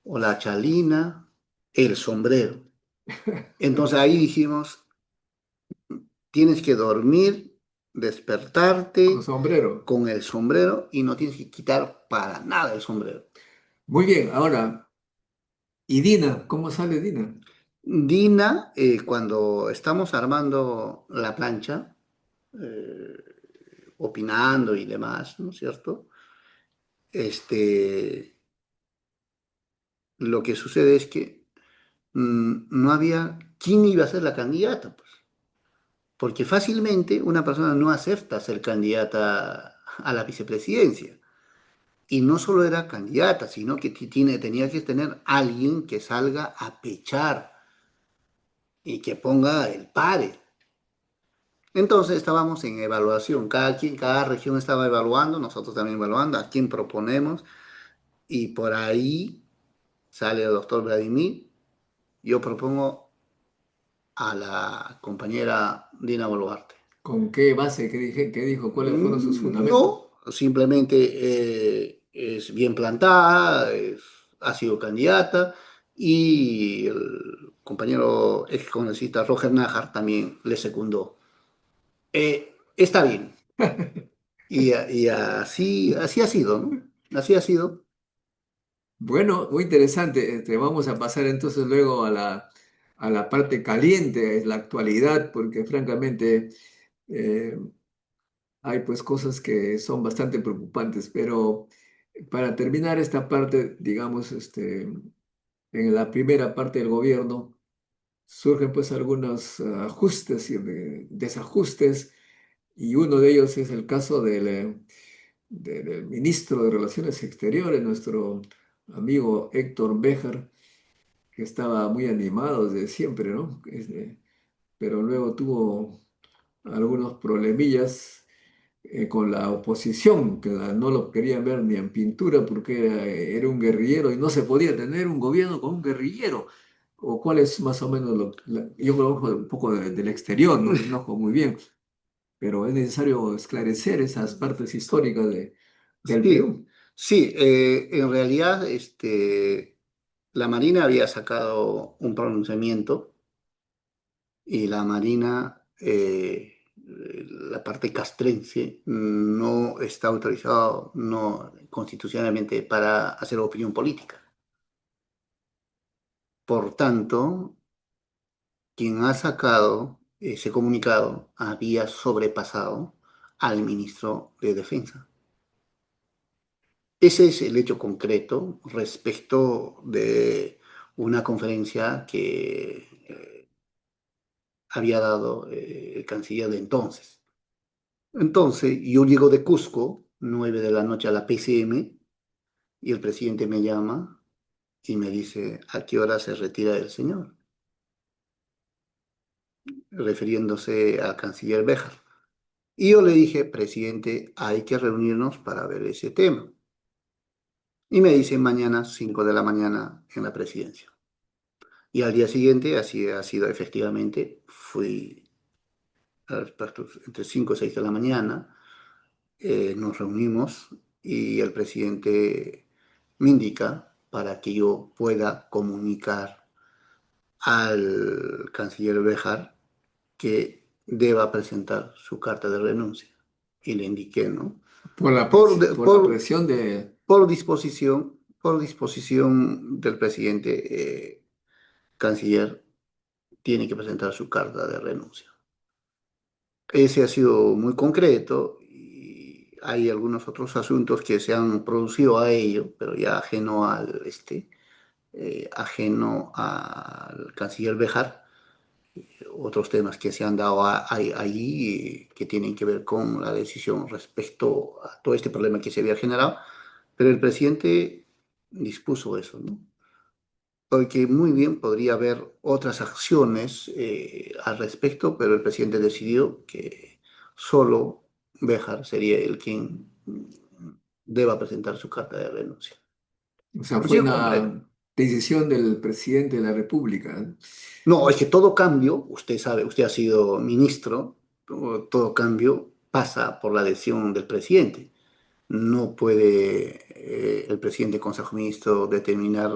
o la chalina? El sombrero. Entonces ahí dijimos, tienes que dormir, Con despertarte sombrero. con el sombrero y no tienes que quitar para nada el sombrero. Muy bien, ahora, ¿y Dina? ¿Cómo sale Dina? Dina, cuando estamos armando la plancha, eh, opinando y demás, ¿no es cierto? Este, lo que sucede es que no había quién iba a ser la candidata, pues, porque fácilmente una persona no acepta ser candidata a la vicepresidencia. Y no solo era candidata, sino que tenía que tener alguien que salga a pechar y que ponga el pare. Entonces estábamos en evaluación, cada región estaba evaluando, nosotros también evaluando a quién proponemos, y por ahí sale el doctor Vladimir. Yo propongo a la compañera Dina Boluarte. ¿Con qué base? ¿Qué dijo? ¿Cuáles fueron sus fundamentos? No, simplemente es bien plantada, ha sido candidata y el compañero ex congresista Roger Nájar también le secundó. Está bien. Y así ha sido, ¿no? Así ha sido. Bueno, muy interesante. Vamos a pasar entonces luego a la parte caliente, es la actualidad, porque francamente eh, hay pues cosas que son bastante preocupantes. Pero para terminar esta parte, digamos, en la primera parte del gobierno surgen pues algunos ajustes y desajustes, y uno de ellos es el caso del ministro de Relaciones Exteriores, nuestro amigo Héctor Béjar, que estaba muy animado desde siempre, ¿no? Pero luego tuvo algunos problemillas con la oposición, que no lo querían ver ni en pintura porque era un guerrillero y no se podía tener un gobierno con un guerrillero. O cuál es más o menos yo conozco un poco del exterior, no conozco muy bien, pero es necesario esclarecer esas partes históricas del Sí, Perú. sí, en realidad la Marina había sacado un pronunciamiento y la Marina, la parte castrense, no está autorizado no, constitucionalmente para hacer opinión política. Por tanto, quien ha sacado ese comunicado había sobrepasado al ministro de Defensa. Ese es el hecho concreto respecto de una conferencia que había dado el canciller de entonces. Entonces, yo llego de Cusco, 9 de la noche a la PCM, y el presidente me llama y me dice, ¿a qué hora se retira el señor? Refiriéndose al canciller Béjar. Y yo le dije, presidente, hay que reunirnos para ver ese tema. Y me dice mañana, 5 de la mañana, en la presidencia. Y al día siguiente, así ha sido efectivamente, fui entre 5 y 6 de la mañana, nos reunimos y el presidente me indica para que yo pueda comunicar al canciller Béjar que deba presentar su carta de renuncia. Y le indiqué, ¿no? Por la presión de... Por disposición del presidente, canciller tiene que presentar su carta de renuncia. Ese ha sido muy concreto y hay algunos otros asuntos que se han producido a ello, pero ya ajeno al canciller Béjar, otros temas que se han dado allí que tienen que ver con la decisión respecto a todo este problema que se había generado, pero el presidente dispuso eso, ¿no? Porque muy bien podría haber otras acciones al respecto, pero el presidente decidió que solo Béjar sería el quien deba presentar su carta de renuncia. O sea, Pues fue yo comprendo. una decisión del presidente de la República, ¿eh? No, es que todo cambio, usted sabe, usted ha sido ministro, todo cambio pasa por la decisión del presidente. No puede el presidente del Consejo de Ministros determinar,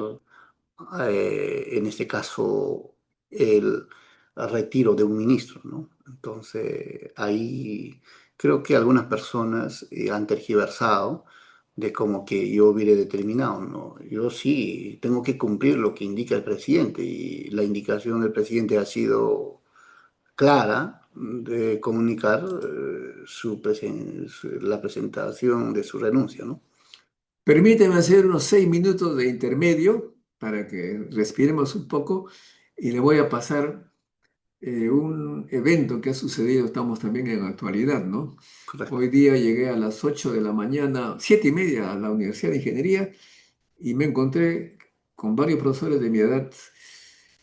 en este caso, el retiro de un ministro, ¿no? Entonces, ahí creo que algunas personas han tergiversado de como que yo hubiera determinado, ¿no? Yo sí tengo que cumplir lo que indica el presidente y la indicación del presidente ha sido clara de comunicar la presentación de su renuncia, ¿no? Permíteme hacer unos 6 minutos de intermedio para que respiremos un poco y le voy a pasar un evento que ha sucedido, estamos también en actualidad, ¿no? Correcto. Hoy día llegué a las 8 de la mañana, 7:30 a la Universidad de Ingeniería y me encontré con varios profesores de mi edad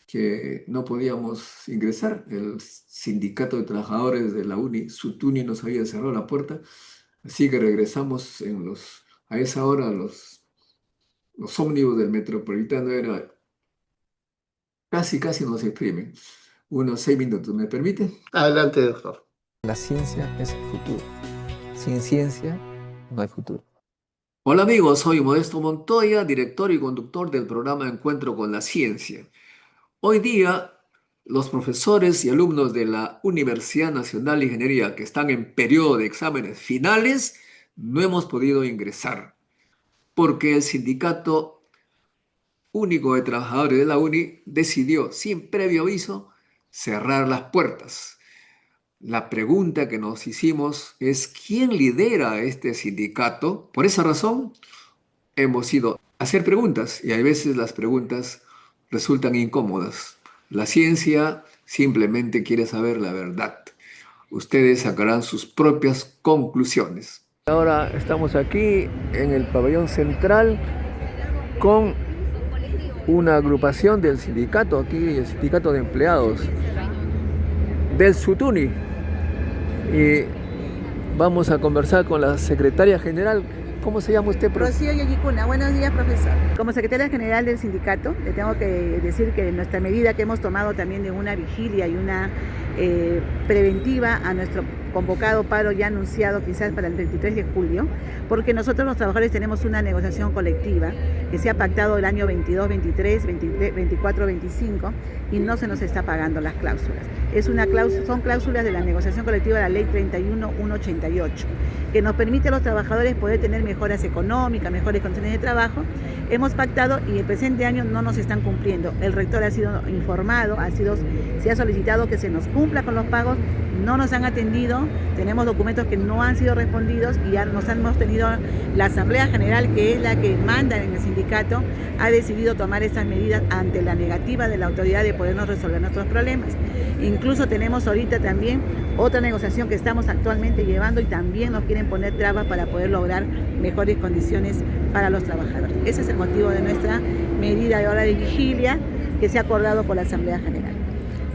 que no podíamos ingresar. El sindicato de trabajadores de la SUTUNI nos había cerrado la puerta, así que regresamos a esa hora los ómnibus del Metropolitano era casi nos exprimen. Unos 6 minutos, ¿me permite? Adelante, doctor. La ciencia es el futuro. Sin ciencia no hay futuro. Hola amigos, soy Modesto Montoya, director y conductor del programa Encuentro con la Ciencia. Hoy día, los profesores y alumnos de la Universidad Nacional de Ingeniería que están en periodo de exámenes finales no hemos podido ingresar porque el Sindicato Único de Trabajadores de la UNI decidió, sin previo aviso, cerrar las puertas. La pregunta que nos hicimos es ¿quién lidera este sindicato? Por esa razón hemos ido a hacer preguntas y a veces las preguntas resultan incómodas. La ciencia simplemente quiere saber la verdad. Ustedes sacarán sus propias conclusiones. Ahora estamos aquí en el pabellón central con una agrupación del sindicato, aquí el sindicato de empleados del SUTUNI. Y vamos a conversar con la secretaria general. ¿Cómo se llama usted, profe? Rocío Yayicuna. Buenos días, profesor. Como secretaria general del sindicato, le tengo que decir que nuestra medida que hemos tomado también de una vigilia y una preventiva a nuestro convocado paro ya anunciado quizás para el 23 de julio, porque nosotros los trabajadores tenemos una negociación colectiva que se ha pactado el año 22, 23, 24, 25 y no se nos está pagando las cláusulas. Son cláusulas de la negociación colectiva de la ley 31.188, que nos permite a los trabajadores poder tener mejoras económicas, mejores condiciones de trabajo. Hemos pactado y el presente año no nos están cumpliendo. El rector ha sido informado, se ha solicitado que se nos cumpla con los pagos, no nos han atendido, tenemos documentos que no han sido respondidos y ya hemos tenido la Asamblea General, que es la que manda en el sindicato, ha decidido tomar estas medidas ante la negativa de la autoridad de podernos resolver nuestros problemas. Incluso tenemos ahorita también otra negociación que estamos actualmente llevando y también nos quieren poner trabas para poder lograr mejores condiciones para los trabajadores. Ese es el motivo de nuestra medida de hora de vigilia que se ha acordado por la Asamblea General.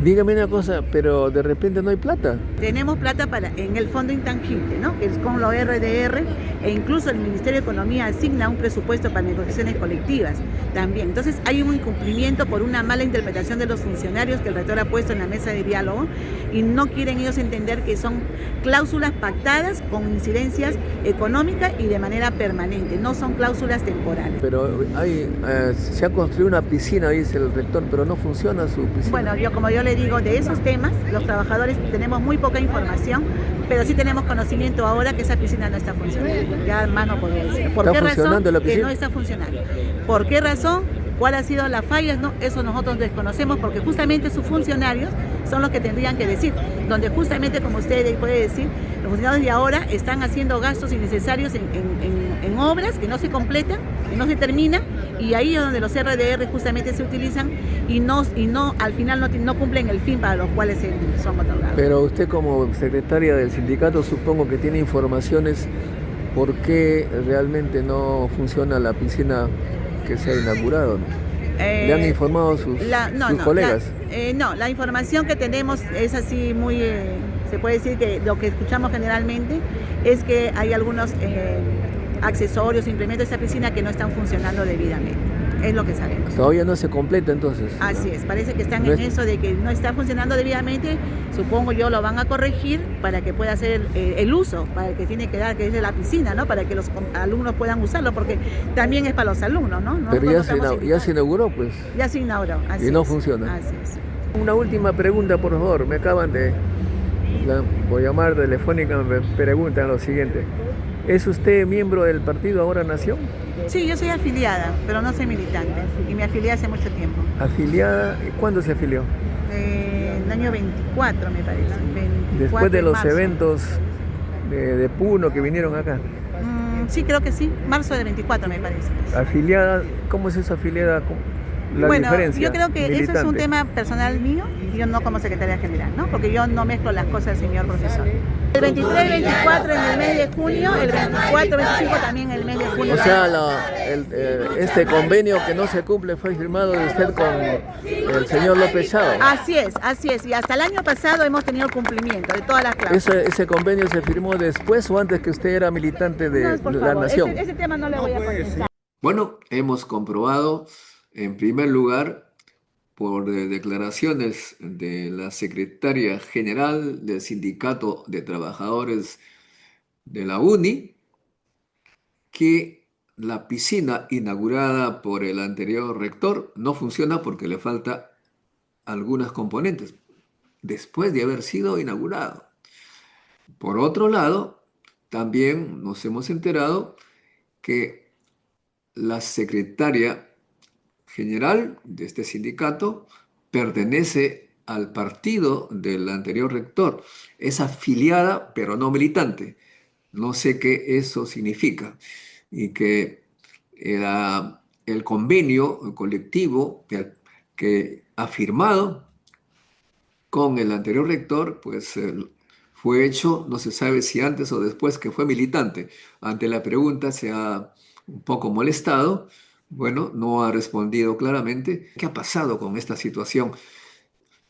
Dígame una cosa, pero de repente no hay plata. Tenemos plata en el fondo intangible, ¿no? Que es con los RDR, e incluso el Ministerio de Economía asigna un presupuesto para negociaciones colectivas también. Entonces hay un incumplimiento por una mala interpretación de los funcionarios que el rector ha puesto en la mesa de diálogo y no quieren ellos entender que son cláusulas pactadas con incidencias económicas y de manera permanente, no son cláusulas temporales. Pero se ha construido una piscina, dice el rector, pero no funciona su piscina. Bueno, como yo le digo, de esos temas, los trabajadores tenemos muy poca información, pero sí tenemos conocimiento ahora que esa piscina no está funcionando. Ya más no podría decir. ¿Por qué razón que no está funcionando? ¿Por qué razón? ¿Cuál ha sido la falla? No, eso nosotros desconocemos porque justamente sus funcionarios son los que tendrían que decir, donde justamente, como usted puede decir, los funcionarios de ahora están haciendo gastos innecesarios en obras que no se completan, que no se terminan, y ahí es donde los RDR justamente se utilizan y no al final no cumplen el fin para los cuales son otorgados. Pero usted, como secretaria del sindicato, supongo que tiene informaciones por qué realmente no funciona la piscina que se ha inaugurado, ¿no? ¿Le han informado sus colegas? No, la información que tenemos es así muy, se puede decir que lo que escuchamos generalmente es que hay algunos accesorios, implementos de esa piscina que no están funcionando debidamente. Es lo que sabemos. Todavía no se completa entonces. Así es, parece que están en eso de que no está funcionando debidamente. Supongo yo lo van a corregir para que pueda hacer el uso, para el que tiene que dar, que es de la piscina, ¿no? Para que los alumnos puedan usarlo, porque también es para los alumnos, ¿no? Pero ya se inauguró, pues. Ya se inauguró, así y no funciona. Así es. Una última pregunta, por favor. Me acaban por llamar telefónica, me preguntan lo siguiente. ¿Es usted miembro del partido Ahora Nación? Sí, yo soy afiliada, pero no soy militante. Y me afilié hace mucho tiempo. ¿Afiliada? ¿Cuándo se afilió? El año 24, me parece. 24 Después de los marzo. Eventos de Puno que vinieron acá. Sí, creo que sí. Marzo del 24, me parece. ¿Afiliada? ¿Cómo es eso, afiliada? Diferencia, yo creo que militante. eso es un tema personal mío, yo no como secretaria general, ¿no? Porque yo no mezclo las cosas, señor profesor. El 23, 24 en el mes de junio, el 24, 25 también en el mes de junio. O sea, este convenio que no se cumple fue firmado de usted con el señor López Chao. Así es. Y hasta el año pasado hemos tenido el cumplimiento de todas las cláusulas. ¿Ese convenio se firmó después o antes que usted era militante de la Nación? Ese tema no le voy a contestar. Bueno, hemos comprobado, en primer lugar, por declaraciones de la secretaria general del Sindicato de Trabajadores de la UNI, que la piscina inaugurada por el anterior rector no funciona porque le falta algunas componentes, después de haber sido inaugurado. Por otro lado, también nos hemos enterado que la secretaria general de este sindicato pertenece al partido del anterior rector. Es afiliada, pero no militante. No sé qué eso significa. Y que el convenio colectivo que ha firmado con el anterior rector, pues fue hecho, no se sabe si antes o después que fue militante. Ante la pregunta se ha un poco molestado. Bueno, no ha respondido claramente. ¿Qué ha pasado con esta situación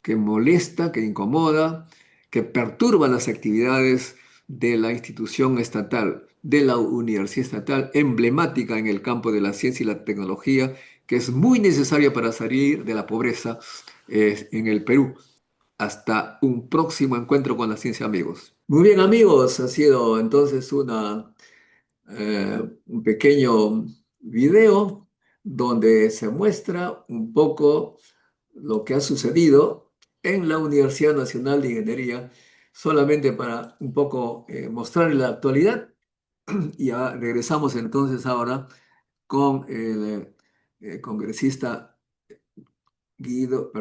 que molesta, que incomoda, que perturba las actividades de la institución estatal, de la universidad estatal, emblemática en el campo de la ciencia y la tecnología, que es muy necesaria para salir de la pobreza en el Perú? Hasta un próximo encuentro con la ciencia, amigos. Muy bien, amigos, ha sido entonces un pequeño video donde se muestra un poco lo que ha sucedido en la Universidad Nacional de Ingeniería, solamente para un poco mostrar la actualidad. Y ya regresamos entonces ahora con el congresista Guido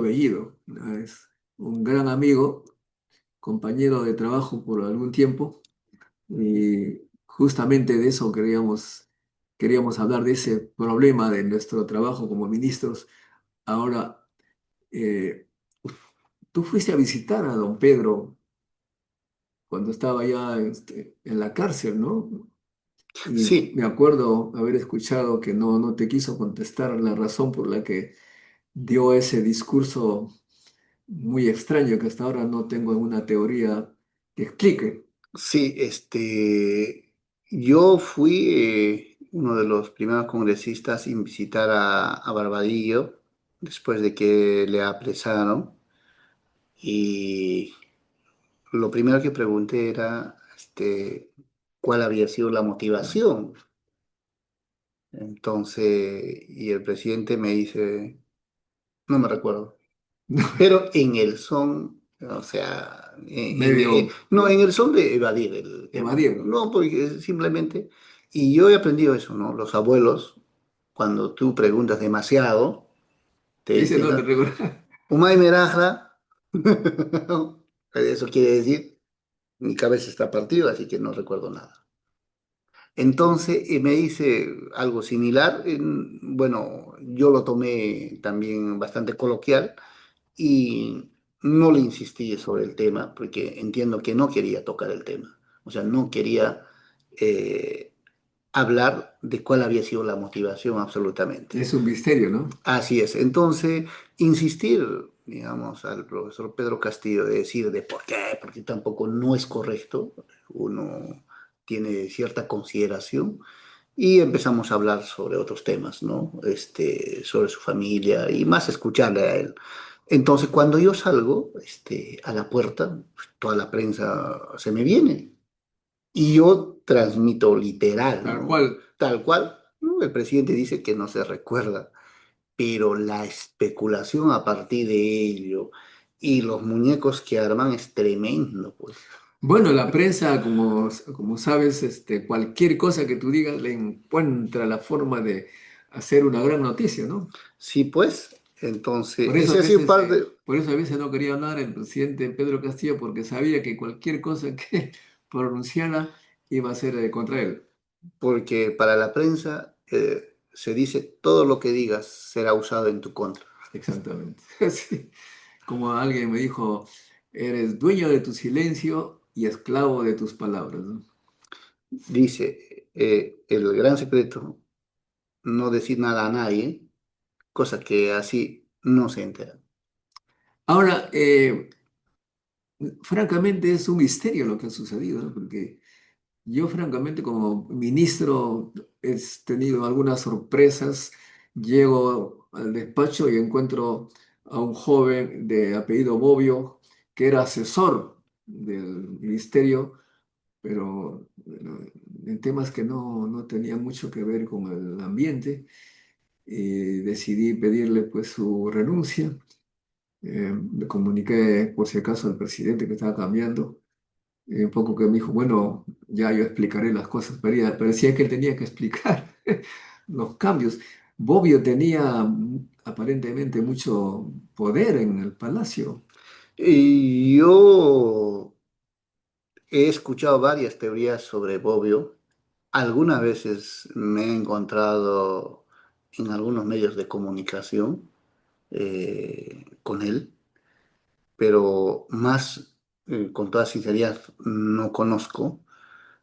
Bellido. Es un gran amigo, compañero de trabajo por algún tiempo, y justamente de eso queríamos hablar, de ese problema de nuestro trabajo como ministros. Ahora, tú fuiste a visitar a don Pedro cuando estaba ya en la cárcel, ¿no? Y Sí, me acuerdo haber escuchado que no te quiso contestar la razón por la que dio ese discurso muy extraño que hasta ahora no tengo una teoría que explique. Sí, yo fui uno de los primeros congresistas en visitar a Barbadillo después de que le apresaron y lo primero que pregunté era cuál había sido la motivación. Entonces, y el presidente me dice, no me recuerdo. Pero en el son, o sea, Medio no, en el son de evadir el tema. evadir. No, porque simplemente, y yo he aprendido eso, ¿no? Los abuelos, cuando tú preguntas demasiado, te Dice, dicen, no, te ¿no? recuerdo. Umay merajra, eso quiere decir, mi cabeza está partida, así que no recuerdo nada. Entonces, me dice algo similar, bueno, yo lo tomé también bastante coloquial y no le insistí sobre el tema porque entiendo que no quería tocar el tema. O sea, no quería eh, hablar de cuál había sido la motivación absolutamente. Es un misterio, ¿no? Así es. Entonces, insistir, digamos, al profesor Pedro Castillo de decir de por qué, porque tampoco no es correcto. Uno tiene cierta consideración y empezamos a hablar sobre otros temas, ¿no? Sobre su familia y más escucharle a él. Entonces, cuando yo salgo, a la puerta, pues, toda la prensa se me viene y yo transmito literal, Tal ¿no? cual. Tal cual, ¿no? El presidente dice que no se recuerda, pero la especulación a partir de ello y los muñecos que arman es tremendo, pues. Bueno, la prensa, como sabes, cualquier cosa que tú digas le encuentra la forma de hacer una gran noticia, ¿no? Sí, pues, entonces, Por eso a ese ha sido veces, parte. por eso a veces no quería hablar el presidente Pedro Castillo porque sabía que cualquier cosa que pronunciara iba a ser contra él. Porque para la prensa se dice todo lo que digas será usado en tu contra. Exactamente. Sí. Como alguien me dijo, eres dueño de tu silencio y esclavo de tus palabras, ¿no? Dice el gran secreto, no decir nada a nadie, cosa que así no se entera. Ahora, francamente es un misterio lo que ha sucedido, ¿no? Porque yo, francamente, como ministro, he tenido algunas sorpresas. Llego al despacho y encuentro a un joven de apellido Bobbio, que era asesor del ministerio, pero bueno, en temas que no tenían mucho que ver con el ambiente. Y decidí pedirle pues su renuncia. Le comuniqué por si acaso al presidente que estaba cambiando. Un poco que me dijo, bueno, ya yo explicaré las cosas, parecía que él tenía que explicar los cambios. Bobbio tenía aparentemente mucho poder en el palacio. Y yo he escuchado varias teorías sobre Bobbio. Algunas veces me he encontrado en algunos medios de comunicación con él, pero más, con toda sinceridad, no conozco.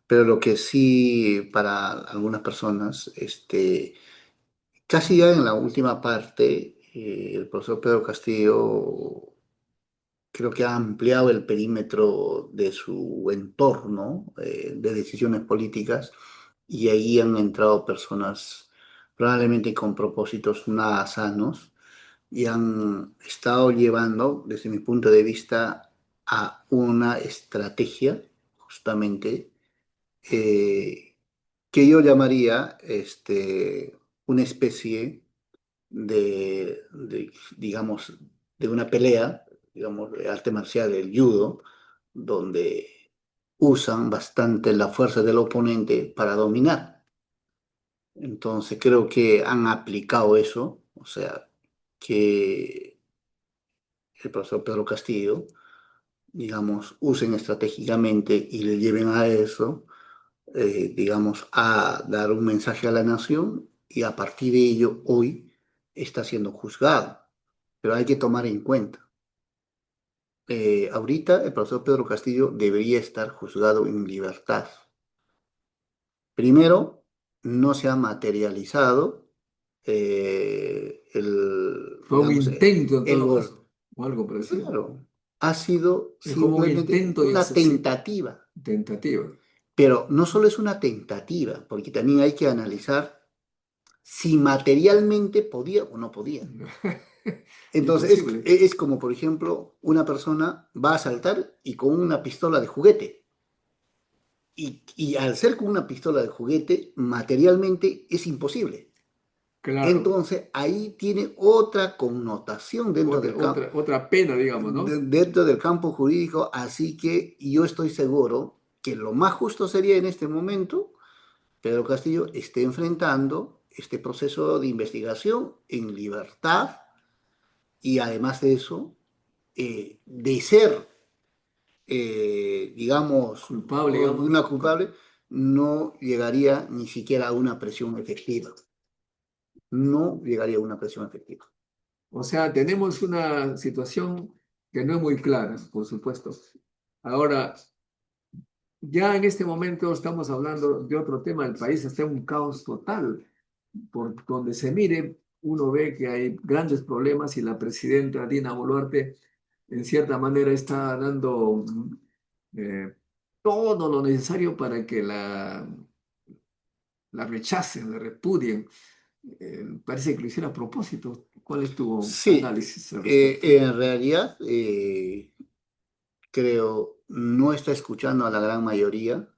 Pero lo que sí para algunas personas, casi ya en la última parte, el profesor Pedro Castillo creo que ha ampliado el perímetro de su entorno de decisiones políticas y ahí han entrado personas probablemente con propósitos nada sanos y han estado llevando, desde mi punto de vista, a una estrategia justamente eh, que yo llamaría una especie digamos, de una pelea, digamos, de arte marcial, el judo, donde usan bastante la fuerza del oponente para dominar. Entonces creo que han aplicado eso, o sea, que el profesor Pedro Castillo, digamos, usen estratégicamente y le lleven a eso, digamos, a dar un mensaje a la nación y a partir de ello hoy está siendo juzgado. Pero hay que tomar en cuenta, ahorita el profesor Pedro Castillo debería estar juzgado en libertad. Primero, no se ha materializado Fue un digamos, intento en el todo caso, gol. o algo parecido. Claro, ha sido Es como un simplemente intento y una tentativa, tentativa. pero no solo es una tentativa, porque también hay que analizar si materialmente podía o no podía. Entonces, Imposible. es como, por ejemplo, una persona va a saltar y con una pistola de juguete. Y al ser con una pistola de juguete, materialmente es imposible. Claro. Entonces, ahí tiene otra connotación Otra pena, digamos, ¿no? dentro del campo jurídico, así que yo estoy seguro que lo más justo sería en este momento, Pedro Castillo esté enfrentando este proceso de investigación en libertad y además de eso, de ser, digamos, Culpable, digamos. una culpable, no llegaría ni siquiera a una presión efectiva. No llegaría a una presión efectiva. O sea, tenemos una situación que no es muy clara, por supuesto. Ahora, ya en este momento estamos hablando de otro tema. El país está en un caos total. Por donde se mire, uno ve que hay grandes problemas y la presidenta Dina Boluarte, en cierta manera, está dando eh, todo lo necesario para que la rechacen, la repudien. Parece que lo hiciera a propósito. ¿Cuál es tu Sí, análisis al respecto? en realidad creo no está escuchando a la gran mayoría,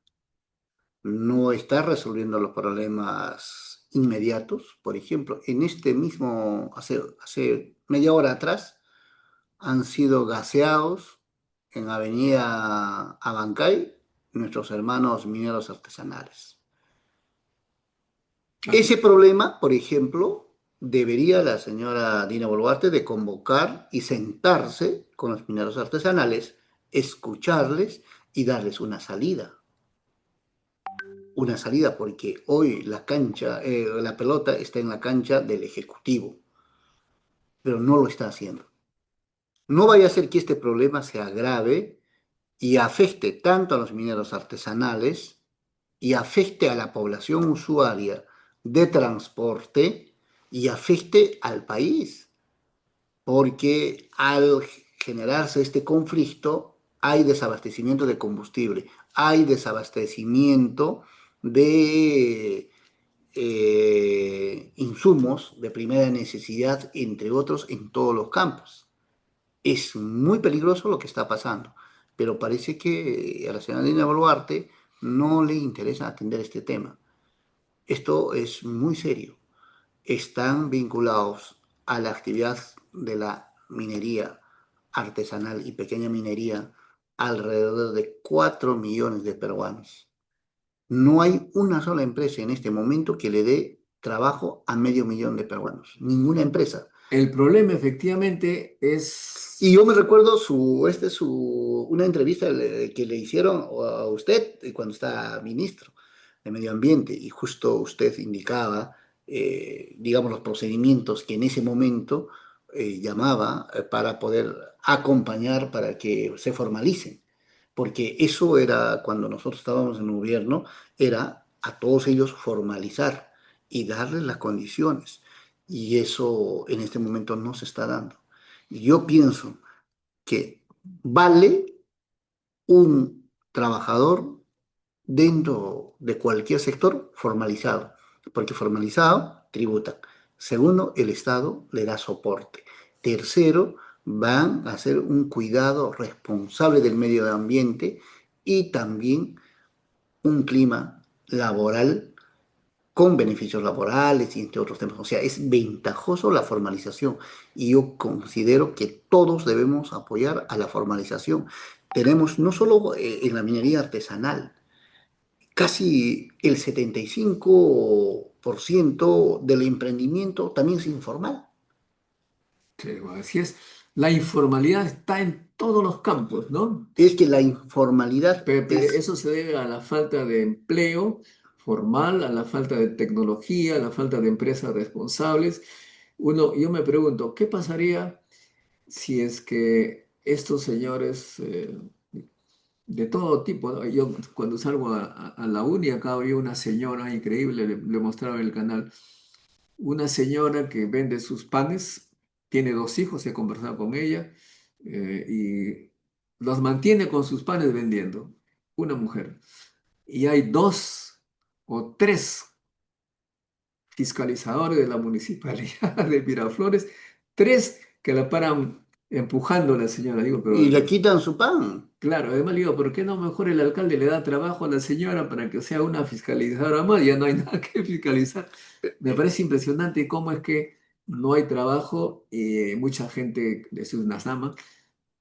no está resolviendo los problemas inmediatos. Por ejemplo, en este mismo, hace media hora atrás, han sido gaseados en Avenida Abancay nuestros hermanos mineros artesanales. Así Ese problema, por ejemplo, debería la señora Dina Boluarte de convocar y sentarse con los mineros artesanales, escucharles y darles una salida. Una salida porque hoy la cancha, la pelota está en la cancha del Ejecutivo, pero no lo está haciendo. No vaya a ser que este problema se agrave y afecte tanto a los mineros artesanales y afecte a la población usuaria de transporte y afecte al país, porque al generarse este conflicto hay desabastecimiento de combustible, hay desabastecimiento de insumos de primera necesidad, entre otros, en todos los campos. Es muy peligroso lo que está pasando, pero parece que a la señora Dina Boluarte no le interesa atender este tema. Esto es muy serio. Están vinculados a la actividad de la minería artesanal y pequeña minería alrededor de 4 millones de peruanos. No hay una sola empresa en este momento que le dé trabajo a 500.000 de peruanos. Ninguna empresa. el problema efectivamente Y es, yo me recuerdo una entrevista que le hicieron a usted cuando está ministro de Medio Ambiente y justo usted indicaba, digamos, los procedimientos que en ese momento llamaba para poder acompañar para que se formalicen. Porque eso era, cuando nosotros estábamos en el gobierno, era a todos ellos formalizar y darles las condiciones. Y eso en este momento no se está dando. Yo pienso que vale un trabajador dentro de cualquier sector formalizado, porque formalizado tributa. Segundo, el Estado le da soporte. Tercero, van a hacer un cuidado responsable del medio ambiente y también un clima laboral con beneficios laborales y entre otros temas. O sea, es ventajoso la formalización y yo considero que todos debemos apoyar a la formalización. Tenemos no solo en la minería artesanal, casi el 75% del emprendimiento también es informal. claro, así es, la informalidad está en todos los campos, ¿no? Es que la informalidad Pero es, eso se debe a la falta de empleo formal, a la falta de tecnología, a la falta de empresas responsables. Yo me pregunto, ¿qué pasaría si es que estos señores de todo tipo, ¿no? Yo cuando salgo a la uni, acá había una señora increíble, le mostraba en el canal, una señora que vende sus panes, tiene dos hijos, he conversado con ella, y los mantiene con sus panes vendiendo, una mujer. Y hay dos o tres fiscalizadores de la municipalidad de Miraflores, tres que la paran empujando a la señora. Digo, Y le pero quitan su pan. claro, además le digo, ¿por qué no mejor el alcalde le da trabajo a la señora para que sea una fiscalizadora más? Ya no hay nada que fiscalizar. Me parece impresionante cómo es que no hay trabajo y mucha gente, eso es una sama,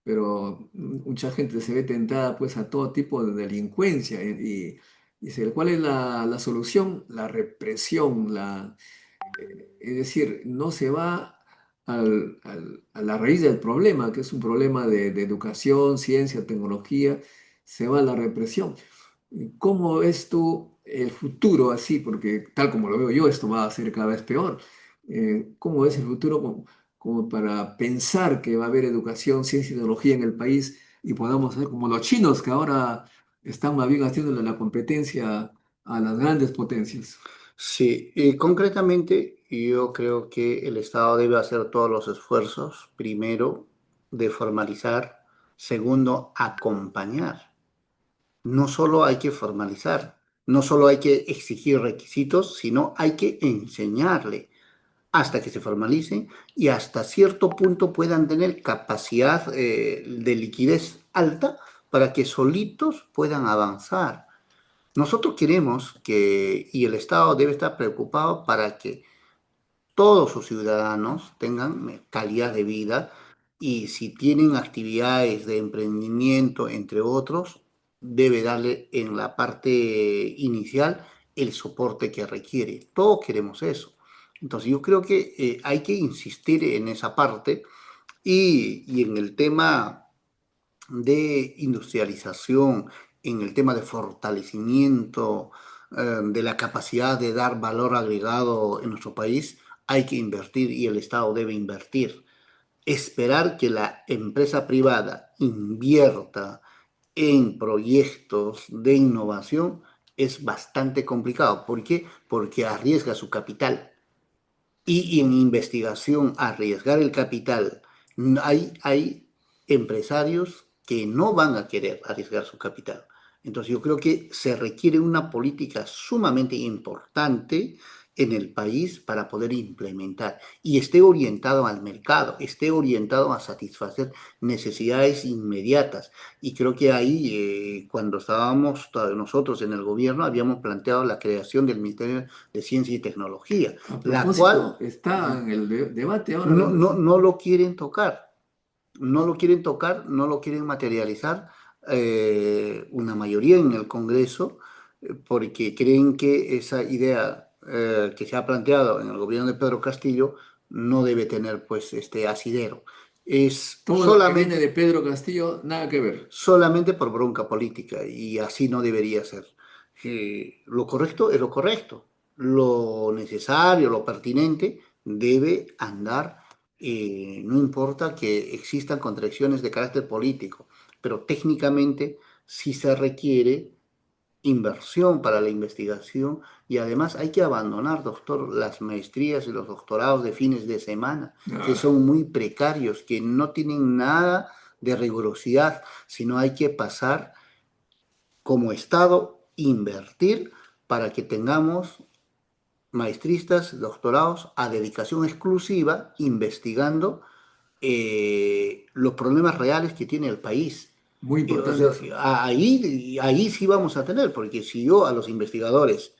pero mucha gente se ve tentada pues a todo tipo de delincuencia y dice, ¿cuál es la solución? La represión, es decir, no se va a la raíz del problema, que es un problema de educación, ciencia, tecnología, se va a la represión. ¿Cómo ves tú el futuro así? Porque tal como lo veo yo, esto va a ser cada vez peor. ¿Cómo ves el futuro como para pensar que va a haber educación, ciencia y tecnología en el país y podamos ser como los chinos que ahora están más bien haciéndole la competencia a las grandes potencias? Sí, concretamente yo creo que el Estado debe hacer todos los esfuerzos, primero, de formalizar, segundo, acompañar. No solo hay que formalizar, no solo hay que exigir requisitos, sino hay que enseñarle hasta que se formalicen y hasta cierto punto puedan tener capacidad de liquidez alta para que solitos puedan avanzar. Nosotros queremos que, y el Estado debe estar preocupado para que todos sus ciudadanos tengan calidad de vida y si tienen actividades de emprendimiento, entre otros, debe darle en la parte inicial el soporte que requiere. Todos queremos eso. Entonces yo creo que hay que insistir en esa parte y en el tema de industrialización, en el tema de fortalecimiento de la capacidad de dar valor agregado en nuestro país, hay que invertir y el Estado debe invertir. Esperar que la empresa privada invierta en proyectos de innovación es bastante complicado. ¿Por qué? Porque arriesga su capital. Y en investigación, arriesgar el capital, hay empresarios que no van a querer arriesgar su capital. Entonces yo creo que se requiere una política sumamente importante en el país para poder implementar y esté orientado al mercado, esté orientado a satisfacer necesidades inmediatas. Y creo que ahí, cuando estábamos nosotros en el gobierno, habíamos planteado la creación del Ministerio de Ciencia y Tecnología, A la propósito, cual está en el debate ahora no, hablando de no, eso. no lo quieren tocar, no lo quieren tocar, no lo quieren materializar una mayoría en el Congreso, porque creen que esa idea que se ha planteado en el gobierno de Pedro Castillo no debe tener pues este asidero. Es Todo lo que viene de solamente, Pedro Castillo, nada que ver. solamente por bronca política y así no debería ser. Lo correcto es lo correcto, lo necesario, lo pertinente debe andar, no importa que existan contradicciones de carácter político, pero técnicamente sí se requiere inversión para la investigación y además hay que abandonar, doctor, las maestrías y los doctorados de fines de semana, que Ah, son muy precarios, que no tienen nada de rigurosidad, sino hay que pasar como Estado, invertir para que tengamos maestristas, doctorados a dedicación exclusiva, investigando los problemas reales que tiene el país. muy O importante sea, eso. ahí sí vamos a tener, porque si yo a los investigadores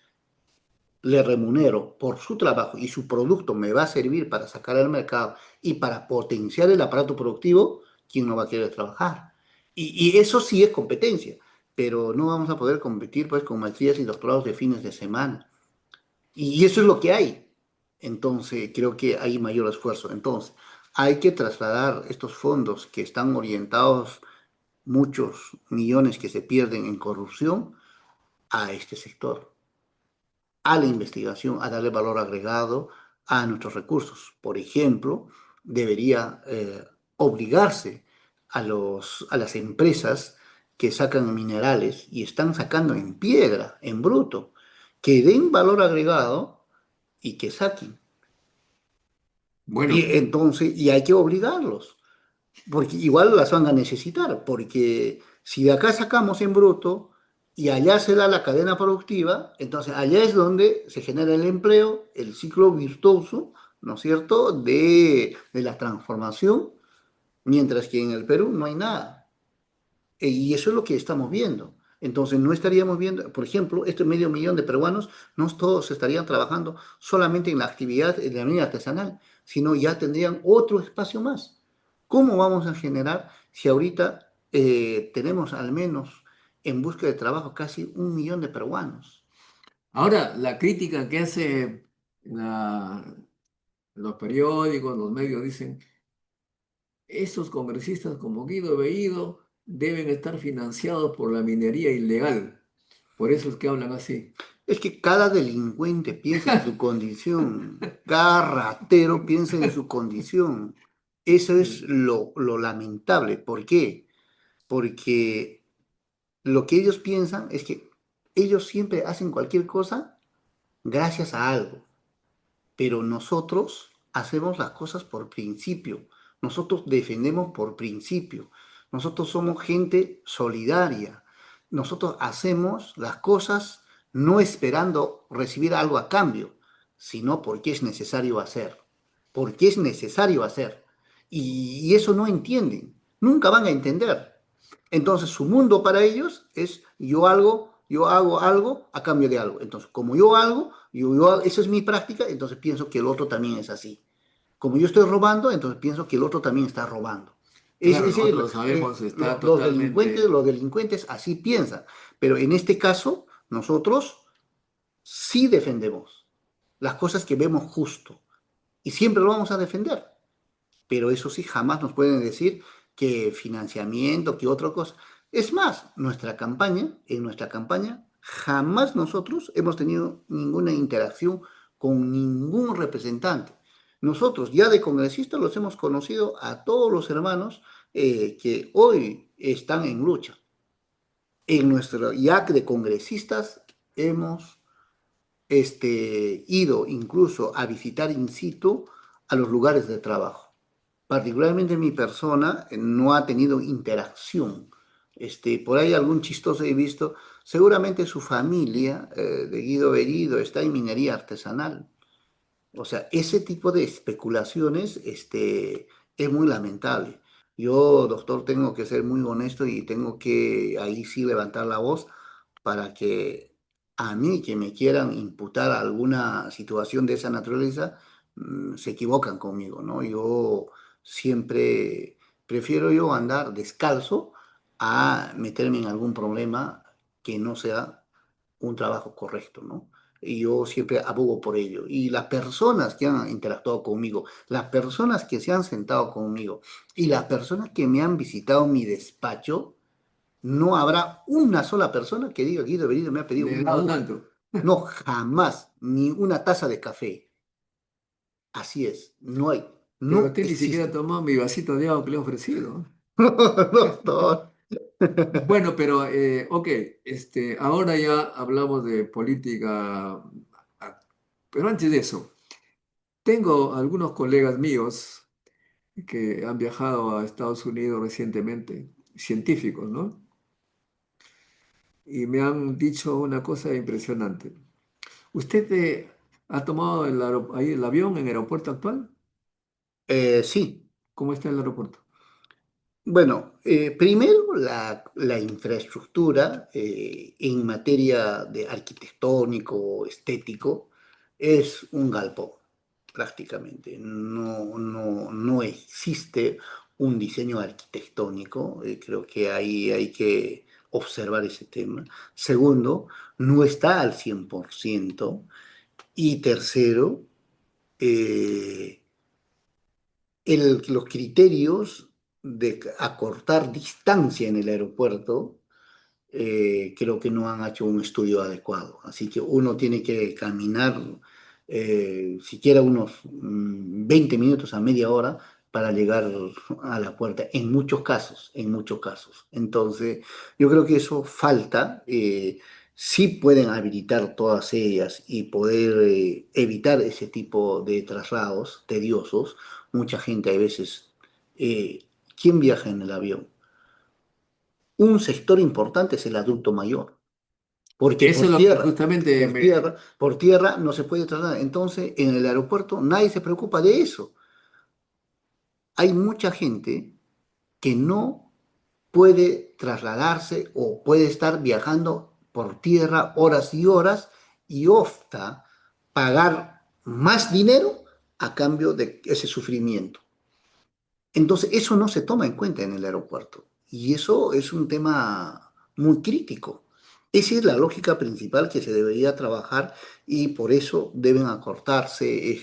le remunero por su trabajo y su producto me va a servir para sacar al mercado y para potenciar el aparato productivo, ¿quién no va a querer trabajar? Y eso sí es competencia, pero no vamos a poder competir pues con maestrías y doctorados de fines de semana. Y eso es lo que hay. Entonces, creo que hay mayor esfuerzo. Entonces, hay que trasladar estos fondos que están orientados, muchos millones que se pierden en corrupción, a este sector, a la investigación, a darle valor agregado a nuestros recursos. Por ejemplo, debería obligarse a las empresas que sacan minerales y están sacando en piedra, en bruto, que den valor agregado y que saquen. Bueno, Y entonces, y hay que obligarlos, porque igual las van a necesitar, porque si de acá sacamos en bruto y allá se da la cadena productiva, entonces allá es donde se genera el empleo, el ciclo virtuoso, ¿no es cierto?, de la transformación, mientras que en el Perú no hay nada. Y eso es lo que estamos viendo. Entonces no estaríamos viendo, por ejemplo, este 500.000 de peruanos, no todos estarían trabajando solamente en la actividad de la mina artesanal, sino ya tendrían otro espacio más. ¿Cómo vamos a generar si ahorita tenemos al menos en busca de trabajo casi 1 millón de peruanos? ahora la crítica que hace la- los periódicos, los medios dicen, esos congresistas como Guido Bellido deben estar financiados por la minería ilegal. Por eso es que hablan así. Es que cada delincuente piensa en su condición, cada ratero piensa en su condición. Eso es lo lamentable. ¿Por qué? Porque lo que ellos piensan es que ellos siempre hacen cualquier cosa gracias a algo, pero nosotros hacemos las cosas por principio, nosotros defendemos por principio, nosotros somos gente solidaria, nosotros hacemos las cosas no esperando recibir algo a cambio, sino porque es necesario hacer, porque es necesario hacer. Y eso no entienden, nunca van a entender. Entonces su mundo para ellos es yo hago algo a cambio de algo. Entonces, como yo algo, esa es mi práctica, entonces pienso que el otro también es así. Como yo estoy robando, entonces pienso que el otro también está robando. Claro, nosotros sabemos, está totalmente... Los delincuentes así piensan, pero en este caso nosotros sí defendemos las cosas que vemos justo y siempre lo vamos a defender. Pero eso sí, jamás nos pueden decir que financiamiento, que otra cosa. Es más, en nuestra campaña, jamás nosotros hemos tenido ninguna interacción con ningún representante. Nosotros ya de congresistas los hemos conocido a todos los hermanos que hoy están en lucha. En nuestro IAC de congresistas hemos ido incluso a visitar in situ a los lugares de trabajo. Particularmente mi persona no ha tenido interacción. Por ahí algún chistoso he visto, seguramente su familia de Guido Bellido está en minería artesanal. O sea, ese tipo de especulaciones es muy lamentable. Yo, doctor, tengo que ser muy honesto y tengo que ahí sí levantar la voz para que a mí que me quieran imputar alguna situación de esa naturaleza, se equivocan conmigo, ¿no? Yo siempre prefiero yo andar descalzo a meterme en algún problema que no sea un trabajo correcto, ¿no? Y yo siempre abogo por ello. Y las personas que han interactuado conmigo, las personas que se han sentado conmigo y las personas que me han visitado mi despacho, no habrá una sola persona que diga, Guido Bellido me ha pedido Le un da un auto. alto. No, jamás, ni una taza de café. Así es, no hay, Pero no usted ni siquiera existe. tomó mi vasito de agua que le he ofrecido. Doctor. Bueno, pero, ok, ahora ya hablamos de política, ah, pero antes de eso, tengo algunos colegas míos que han viajado a Estados Unidos recientemente, científicos, ¿no? Y me han dicho una cosa impresionante. ¿Usted ha tomado ahí el avión en el aeropuerto actual? Sí, ¿Cómo está el aeropuerto? bueno, primero la infraestructura en materia de arquitectónico, estético, es un galpón, prácticamente. No existe un diseño arquitectónico, creo que ahí hay que observar ese tema. Segundo, no está al 100%. Y tercero, eh, los criterios de acortar distancia en el aeropuerto, creo que no han hecho un estudio adecuado. Así que uno tiene que caminar siquiera unos 20 minutos a media hora para llegar a la puerta, en muchos casos, en muchos casos. Entonces, yo creo que eso falta. sí pueden habilitar todas ellas y poder evitar ese tipo de traslados tediosos. Mucha gente a veces, ¿quién viaja en el avión? Un sector importante es el adulto mayor, porque Eso es lo que justamente por tierra no se puede trasladar. Entonces, en el aeropuerto nadie se preocupa de eso. Hay mucha gente que no puede trasladarse o puede estar viajando por tierra horas y horas y opta pagar más dinero a cambio de ese sufrimiento. Entonces, eso no se toma en cuenta en el aeropuerto y eso es un tema muy crítico. Esa es la lógica principal que se debería trabajar y por eso deben acortarse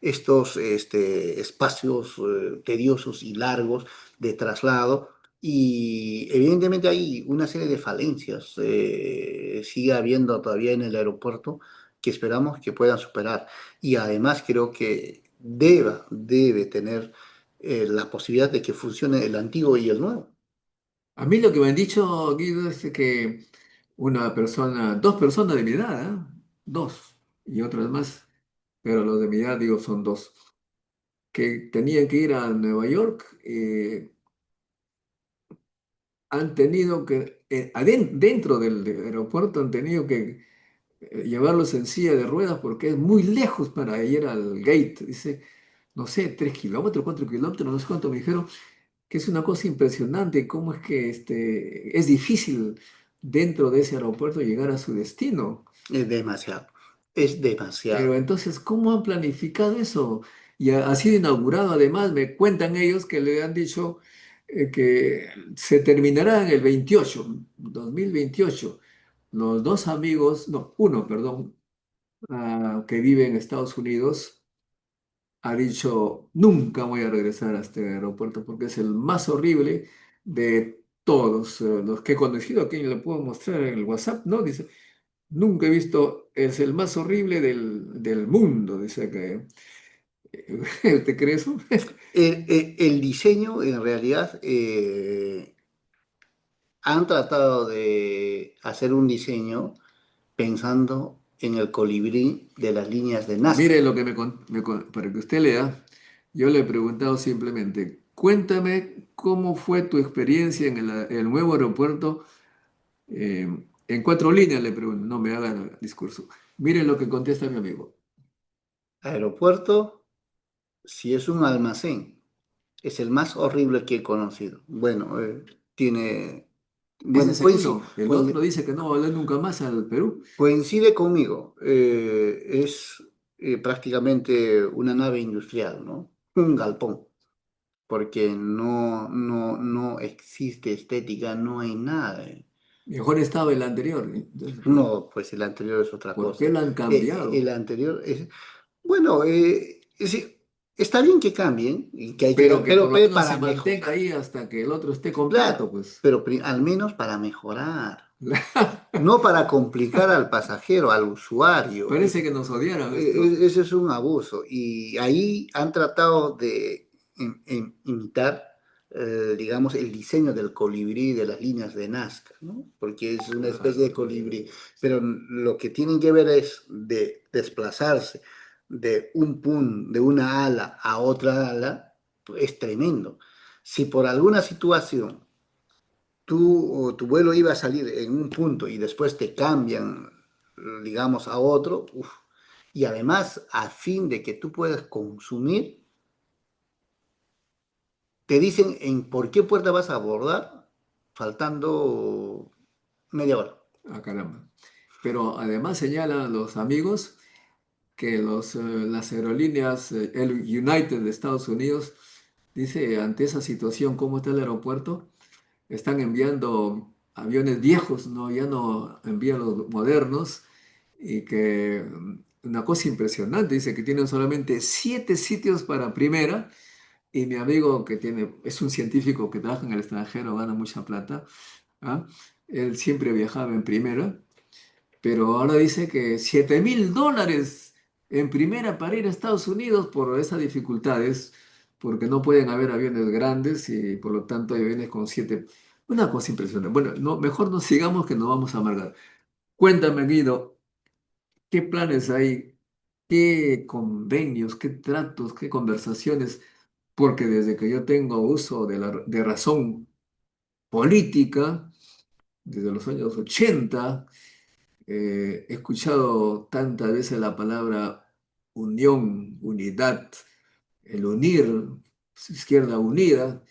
estos espacios tediosos y largos de traslado. Y evidentemente hay una serie de falencias, sigue habiendo todavía en el aeropuerto que esperamos que puedan superar. Y además creo que debe tener la posibilidad de que funcione el antiguo y el nuevo. a mí lo que me han dicho, Guido, es que una persona, dos personas de mi edad, ¿eh? Dos, y otras más, pero los de mi edad, digo, son dos, que tenían que ir a Nueva York, han tenido que, dentro del aeropuerto, han tenido que llevarlos en silla de ruedas porque es muy lejos para ir al gate. Dice, no sé, 3 kilómetros, 4 kilómetros, no sé cuánto me dijeron, que es una cosa impresionante, cómo es que es difícil dentro de ese aeropuerto llegar a su destino. Es demasiado, es Pero demasiado. entonces, ¿cómo han planificado eso? Y ha sido inaugurado, además, me cuentan ellos que le han dicho que se terminará en el 2028. Los dos amigos, no, uno, perdón, que vive en Estados Unidos, ha dicho, nunca voy a regresar a este aeropuerto porque es el más horrible de todos los que he conocido. Aquí le puedo mostrar en el WhatsApp, ¿no? Dice, nunca he visto, es el más horrible del mundo, dice que. ¿Te crees eso? El diseño, en realidad, han tratado de hacer un diseño pensando en el colibrí de las líneas de Nazca. Mire lo que para que usted lea, yo le he preguntado simplemente, cuéntame cómo fue tu experiencia en el nuevo aeropuerto. En 4 líneas le pregunto, no me hagan el discurso. Mire lo que contesta mi amigo. Aeropuerto, si es un almacén, es el más horrible que he conocido. Bueno, tiene, Ese bueno, es el uno. El otro dice que no va a volver nunca más al Perú. coincide conmigo. Es prácticamente una nave industrial, ¿no? Un galpón, porque no existe estética, no hay nada. Mejor estaba el anterior. Entonces, No, pues el anterior es otra ¿por qué cosa. lo han El cambiado? anterior es, bueno, está bien que cambien y que hay que, Pero que por pero, lo menos para se mejor, mantenga ahí hasta que el otro esté completo, claro, pues. pero al menos para mejorar, no para complicar al pasajero, al usuario. Parece que nos odiaron esto. Ese es un abuso. Y ahí han tratado de imitar, digamos, el diseño del colibrí de las líneas de Nazca, ¿no? Porque es una Ah, especie de colibrí. Pero lo que tienen que ver es de desplazarse de de una ala a otra ala, pues, es tremendo. Si por alguna situación tu vuelo iba a salir en un punto y después te cambian, digamos, a otro, uf. Y además, a fin de que tú puedas consumir, te dicen en por qué puerta vas a abordar, faltando media hora. caramba. Pero además señalan los amigos que las aerolíneas, el United de Estados Unidos, dice, ante esa situación, ¿cómo está el aeropuerto? Están enviando aviones viejos, ¿no? Ya no envían los modernos y que una cosa impresionante, dice que tienen solamente 7 sitios para primera y mi amigo es un científico que trabaja en el extranjero, gana mucha plata, ¿ah? Él siempre viajaba en primera, pero ahora dice que $7.000 en primera para ir a Estados Unidos por esas dificultades, porque no pueden haber aviones grandes y por lo tanto hay aviones con siete. Una cosa impresionante. Bueno, no, mejor no sigamos que nos vamos a amargar. Cuéntame, Guido, ¿qué planes hay? ¿Qué convenios, qué tratos, qué conversaciones? Porque desde que yo tengo uso de razón política, desde los años 80, he escuchado tantas veces la palabra unión, unidad, el unir, izquierda unida,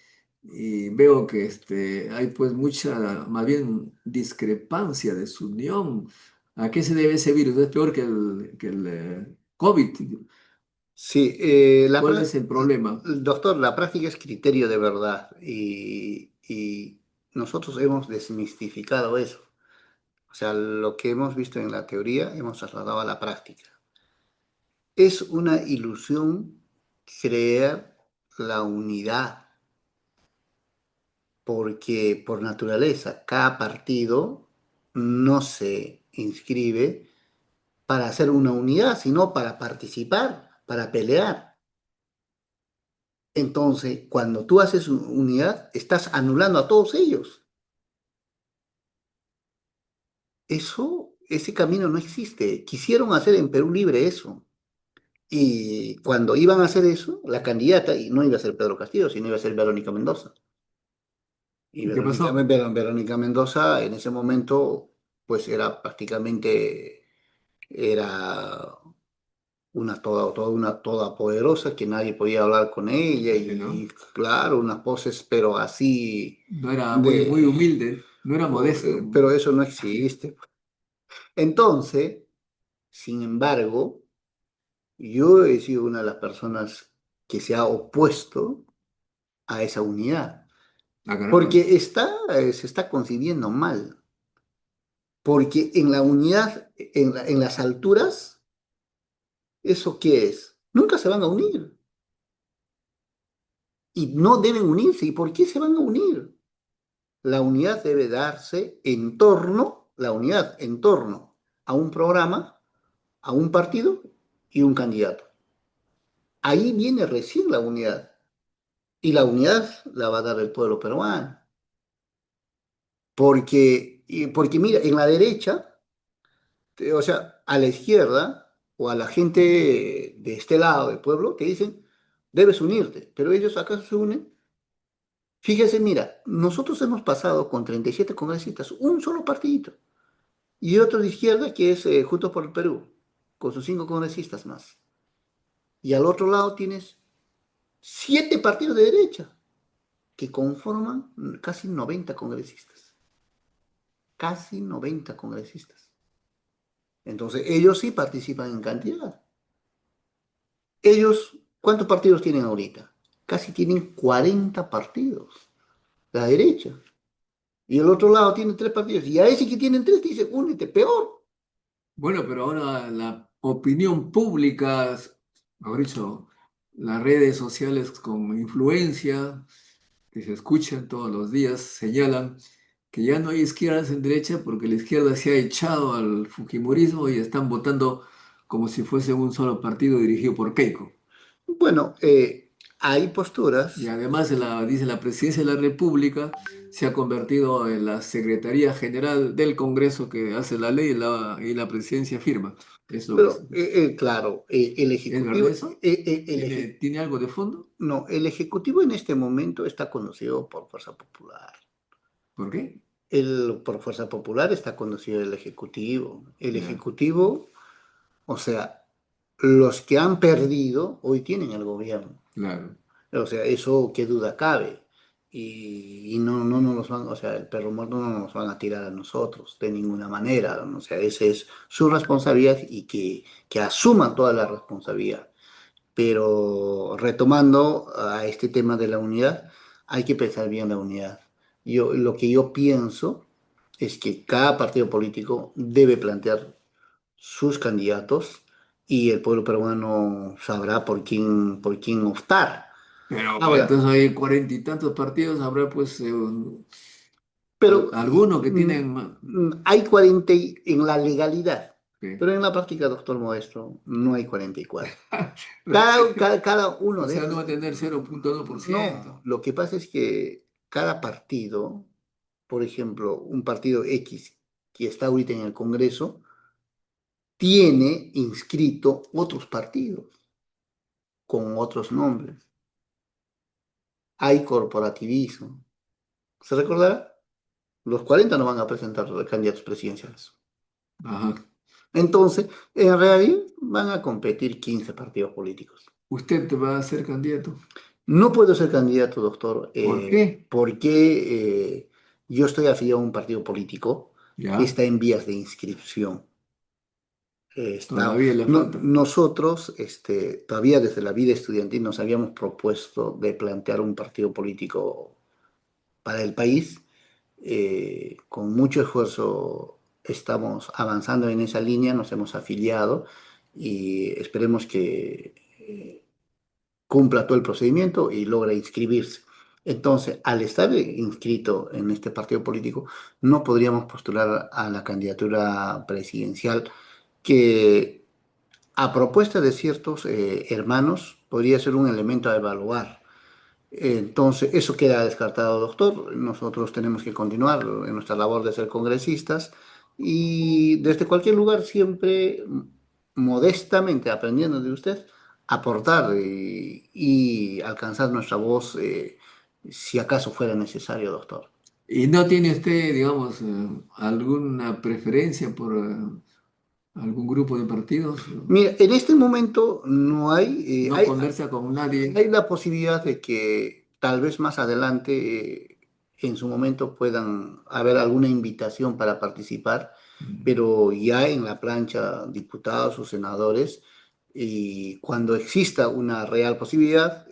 y veo que hay pues mucha, más bien, discrepancia, desunión. ¿A qué se debe ese virus? ¿Es peor que el COVID? Sí, ¿Cuál es el problema? doctor, la práctica es criterio de verdad y nosotros hemos desmistificado eso. O sea, lo que hemos visto en la teoría hemos trasladado a la práctica. Es una ilusión creer la unidad, porque por naturaleza cada partido no se inscribe para hacer una unidad, sino para participar, para pelear. Entonces, cuando tú haces unidad, estás anulando a todos ellos. Ese camino no existe. Quisieron hacer en Perú Libre eso. Y cuando iban a hacer eso, la candidata, y no iba a ser Pedro Castillo, sino iba a ser Verónica Mendoza. Y ¿Qué Verónica, pasó? Verónica Mendoza en ese momento, pues era prácticamente, era toda una todopoderosa que nadie podía hablar con ella Sí, ¿no? y claro, unas poses, pero así No era muy, muy de, humilde, no era modesto. pero eso no existe. Entonces, sin embargo, yo he sido una de las personas que se ha opuesto a esa unidad, Ah, caramba. porque se está concibiendo mal, porque en la unidad, en las alturas, ¿eso qué es? Nunca se van a unir y no deben unirse. ¿Y por qué se van a unir? La unidad debe darse la unidad en torno a un programa, a un partido y un candidato. Ahí viene recién la unidad. Y la unidad la va a dar el pueblo peruano. Porque mira, en la derecha, o sea, a la izquierda o a la gente de este lado del pueblo, te dicen, debes unirte. Pero ellos acaso se unen. Fíjese, mira, nosotros hemos pasado con 37 congresistas, un solo partidito. Y otro de izquierda que es Juntos por el Perú, con sus 5 congresistas más. Y al otro lado tienes 7 partidos de derecha que conforman casi 90 congresistas. Casi 90 congresistas. Entonces, ellos sí participan en cantidad. Ellos, ¿cuántos partidos tienen ahorita? Casi tienen 40 partidos, la derecha. Y el otro lado tiene 3 partidos. Y a ese que tienen 3 dice, únete, peor. Bueno, pero ahora la opinión pública, mejor dicho, las redes sociales con influencia, que se escuchan todos los días, señalan que ya no hay izquierdas en derecha porque la izquierda se ha echado al fujimorismo y están votando como si fuese un solo partido dirigido por Keiko. Bueno, hay Y posturas. además, dice la presidencia de la República se ha convertido en la Secretaría General del Congreso que hace la ley y la presidencia firma. Es lo que Pero, claro, el ¿Es verdad Ejecutivo, eso? ¿Tiene algo de fondo? no, el Ejecutivo en este momento está conocido por Fuerza Popular. ¿Por qué? Por Fuerza Popular está conocido el Ejecutivo. El Ya, Ejecutivo, o sea, los que han perdido hoy tienen el gobierno. claro. O sea, eso qué duda cabe. Y no nos los van, o sea, el perro muerto no nos van a tirar a nosotros de ninguna manera. ¿No? O sea, esa es su responsabilidad y que asuman toda la responsabilidad. Pero retomando a este tema de la unidad, hay que pensar bien la unidad. Lo que yo pienso es que cada partido político debe plantear sus candidatos y el pueblo peruano sabrá por quién optar. Pero pues, Ahora, entonces hay 40 y tantos partidos, habrá pues pero algunos que tienen... hay 40 en la legalidad, ¿Qué? pero en la práctica, doctor Modesto, no hay 44. Cada O uno sea, no va de... a tener 0,1%. No, lo que pasa es que cada partido, por ejemplo, un partido X, que está ahorita en el Congreso, tiene inscrito otros partidos con otros nombres. Hay corporativismo. ¿Se recordará? Los 40 no van a presentar candidatos presidenciales. Ajá. Entonces, en realidad van a competir 15 partidos políticos. ¿Usted va a ser candidato? No puedo ser candidato, doctor, ¿Por qué? porque yo estoy afiliado a un partido político que Ya, está en vías de inscripción. todavía le falta. Nosotros, todavía desde la vida estudiantil nos habíamos propuesto de plantear un partido político para el país. Con mucho esfuerzo estamos avanzando en esa línea, nos hemos afiliado y esperemos que cumpla todo el procedimiento y logra inscribirse. Entonces, al estar inscrito en este partido político, no podríamos postular a la candidatura presidencial que, a propuesta de ciertos hermanos, podría ser un elemento a evaluar. Entonces, eso queda descartado, doctor. Nosotros tenemos que continuar en nuestra labor de ser congresistas y desde cualquier lugar siempre modestamente aprendiendo de usted, aportar y alcanzar nuestra voz si acaso fuera necesario, doctor. ¿Y no tiene usted, digamos, alguna preferencia por algún grupo de partidos? Mira, en este momento no hay, ¿No conversa con nadie? hay la posibilidad de que tal vez más adelante, en su momento, puedan haber alguna invitación para participar, Mm. pero ya en la plancha diputados o senadores, y cuando exista una real posibilidad,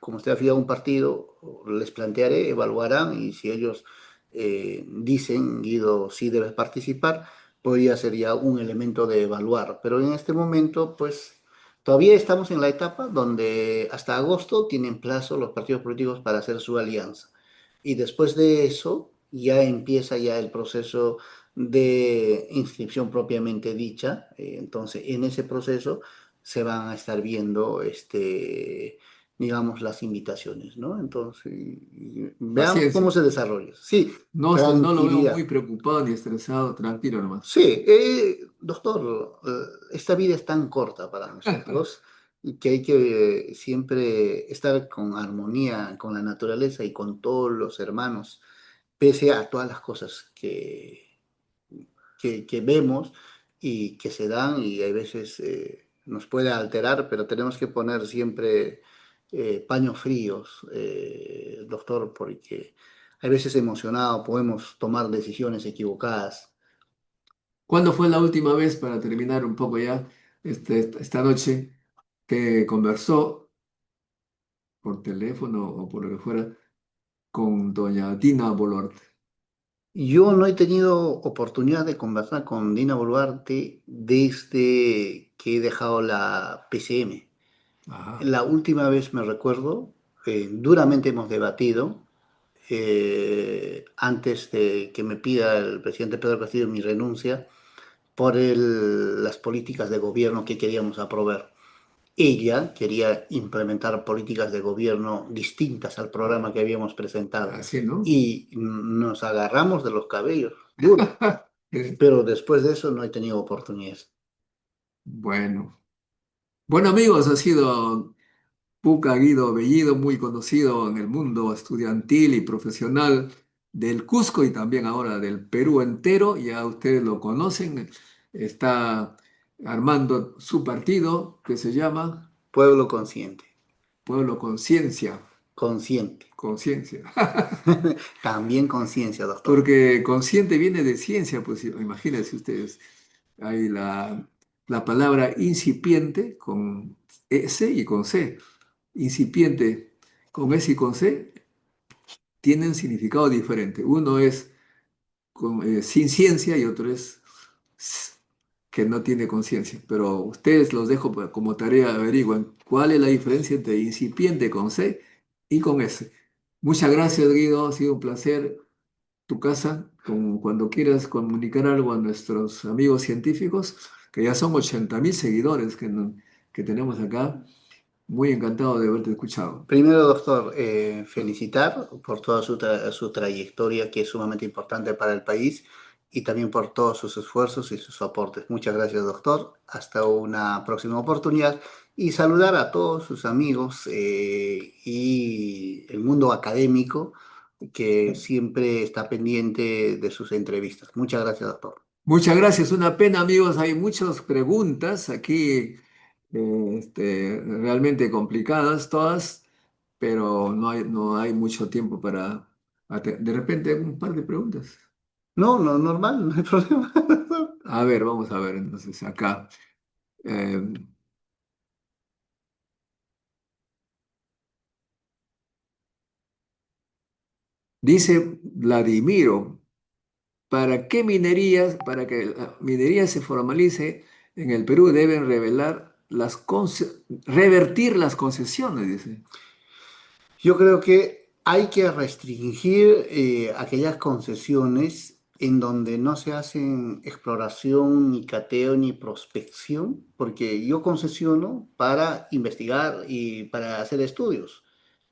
como usted afiliado a un partido, les plantearé, evaluarán, y si ellos dicen, Guido, sí debes participar, podría ser ya un elemento de evaluar. Pero en este momento, pues todavía estamos en la etapa donde hasta agosto tienen plazo los partidos políticos para hacer su alianza. Y después de eso ya empieza ya el proceso de inscripción propiamente dicha. Entonces, en ese proceso se van a estar viendo, digamos, las invitaciones, ¿no? Entonces, y veamos cómo Paciencia. se desarrolla. Sí, No, no lo veo muy tranquilidad. preocupado ni estresado, tranquilo nomás. Sí, doctor, esta vida es tan corta para nosotros y que hay que siempre estar con armonía con la naturaleza y con todos los hermanos, pese a todas las cosas que vemos y que se dan y a veces nos puede alterar, pero tenemos que poner siempre paños fríos, doctor, porque a veces emocionado podemos tomar decisiones equivocadas. ¿Cuándo fue la última vez, para terminar un poco ya esta noche, que conversó por teléfono o por lo que fuera con doña Dina Boluarte? Yo no he tenido oportunidad de conversar con Dina Boluarte desde que he dejado la PCM. Ajá, La última vez me recuerdo, duramente hemos debatido, antes de que me pida el presidente Pedro Castillo mi renuncia, por las políticas de gobierno que queríamos aprobar. Ella quería implementar políticas de gobierno distintas al programa que habíamos presentado así, ¿no? y nos agarramos de los cabellos, duro, Eh, pero después de eso no he tenido oportunidad. Bueno, bueno amigos, ha sido Puca Guido Bellido, muy conocido en el mundo estudiantil y profesional del Cusco y también ahora del Perú entero. Ya ustedes lo conocen, está armando su partido que se llama Pueblo consciente, Pueblo Conciencia, consciente, Conciencia. también conciencia, doctor. Porque consciente viene de ciencia, pues imagínense ustedes. Hay la palabra incipiente con S y con C. Incipiente con S y con C tienen significado diferente. Uno es sin ciencia y otro es que no tiene conciencia. Pero ustedes los dejo pues, como tarea, averigüen cuál es la diferencia entre incipiente con C y con S. Muchas gracias, Guido. Ha sido un placer tu casa, cuando quieras comunicar algo a nuestros amigos científicos, que ya son 80.000 seguidores que tenemos acá. Muy encantado de haberte escuchado. Primero, doctor, felicitar por toda su trayectoria que es sumamente importante para el país y también por todos sus esfuerzos y sus aportes. Muchas gracias, doctor. Hasta una próxima oportunidad y saludar a todos sus amigos y el mundo académico que siempre está pendiente de sus entrevistas. Muchas gracias, doctor. Muchas gracias. Una pena, amigos. Hay muchas preguntas aquí, realmente complicadas todas, pero no hay mucho tiempo para... De repente, un par de preguntas. No, no, normal, no hay problema. A ver, vamos a ver entonces acá. Eh, dice Vladimiro, para que la minería se formalice en el Perú deben revertir las concesiones, dice. Yo creo que hay que restringir aquellas concesiones en donde no se hacen exploración, ni cateo, ni prospección, porque yo concesiono para investigar y para hacer estudios,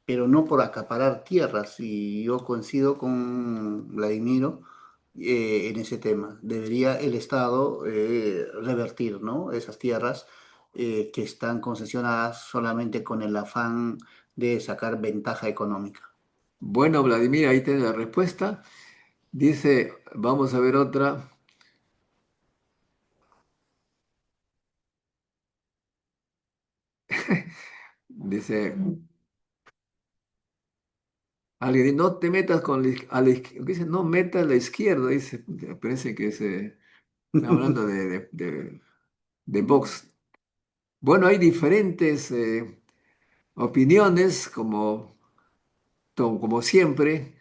pero no por acaparar tierras. Y yo coincido con Vladimiro en ese tema. Debería el Estado revertir, ¿no? Esas tierras que están concesionadas solamente con el afán de sacar ventaja económica. Bueno, Vladimir, ahí tiene la respuesta. Dice, vamos a ver otra. Dice, alguien dice, no te metas con dice, no metas a la izquierda, dice, parece que se está hablando de Vox. Bueno, hay diferentes opiniones, como siempre,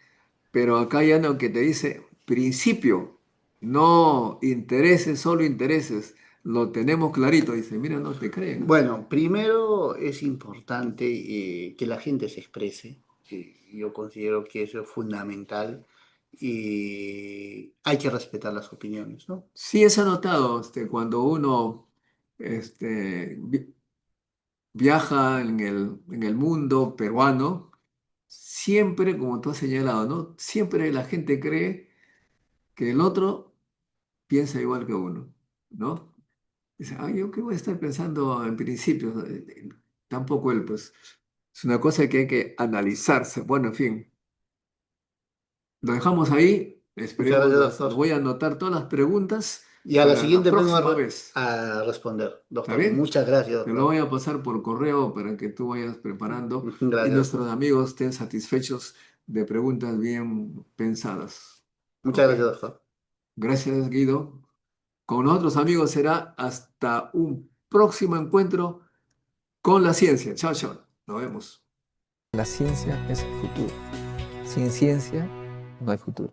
pero acá hay uno que te dice, principio, no intereses, solo intereses. Lo tenemos clarito, dice, mira, no te creen. Bueno, primero es importante que la gente se exprese. Yo considero que eso es fundamental y hay que respetar las opiniones, ¿no? Sí, es notado, cuando uno viaja en el mundo peruano, siempre, como tú has señalado, ¿no? Siempre la gente cree que el otro piensa igual que uno, ¿no? Dice, ay, ¿yo qué voy a estar pensando en principio? Tampoco él, pues. Es una cosa que hay que analizarse. Bueno, en fin, lo dejamos ahí. Muchas Esperemos, gracias, los doctor. voy a anotar todas las preguntas Y a la para la siguiente vengo próxima vez. a responder, ¿Está doctor. bien? Muchas gracias, Te lo doctor. voy a pasar por correo para que tú vayas preparando y Gracias, nuestros doctor. amigos estén satisfechos de preguntas bien pensadas. Muchas ¿Ok? gracias, doctor. Gracias, Guido. Con nosotros, amigos, será hasta un próximo encuentro con la ciencia. Chao, chao. Nos vemos. La ciencia es el futuro. Sin ciencia no hay futuro.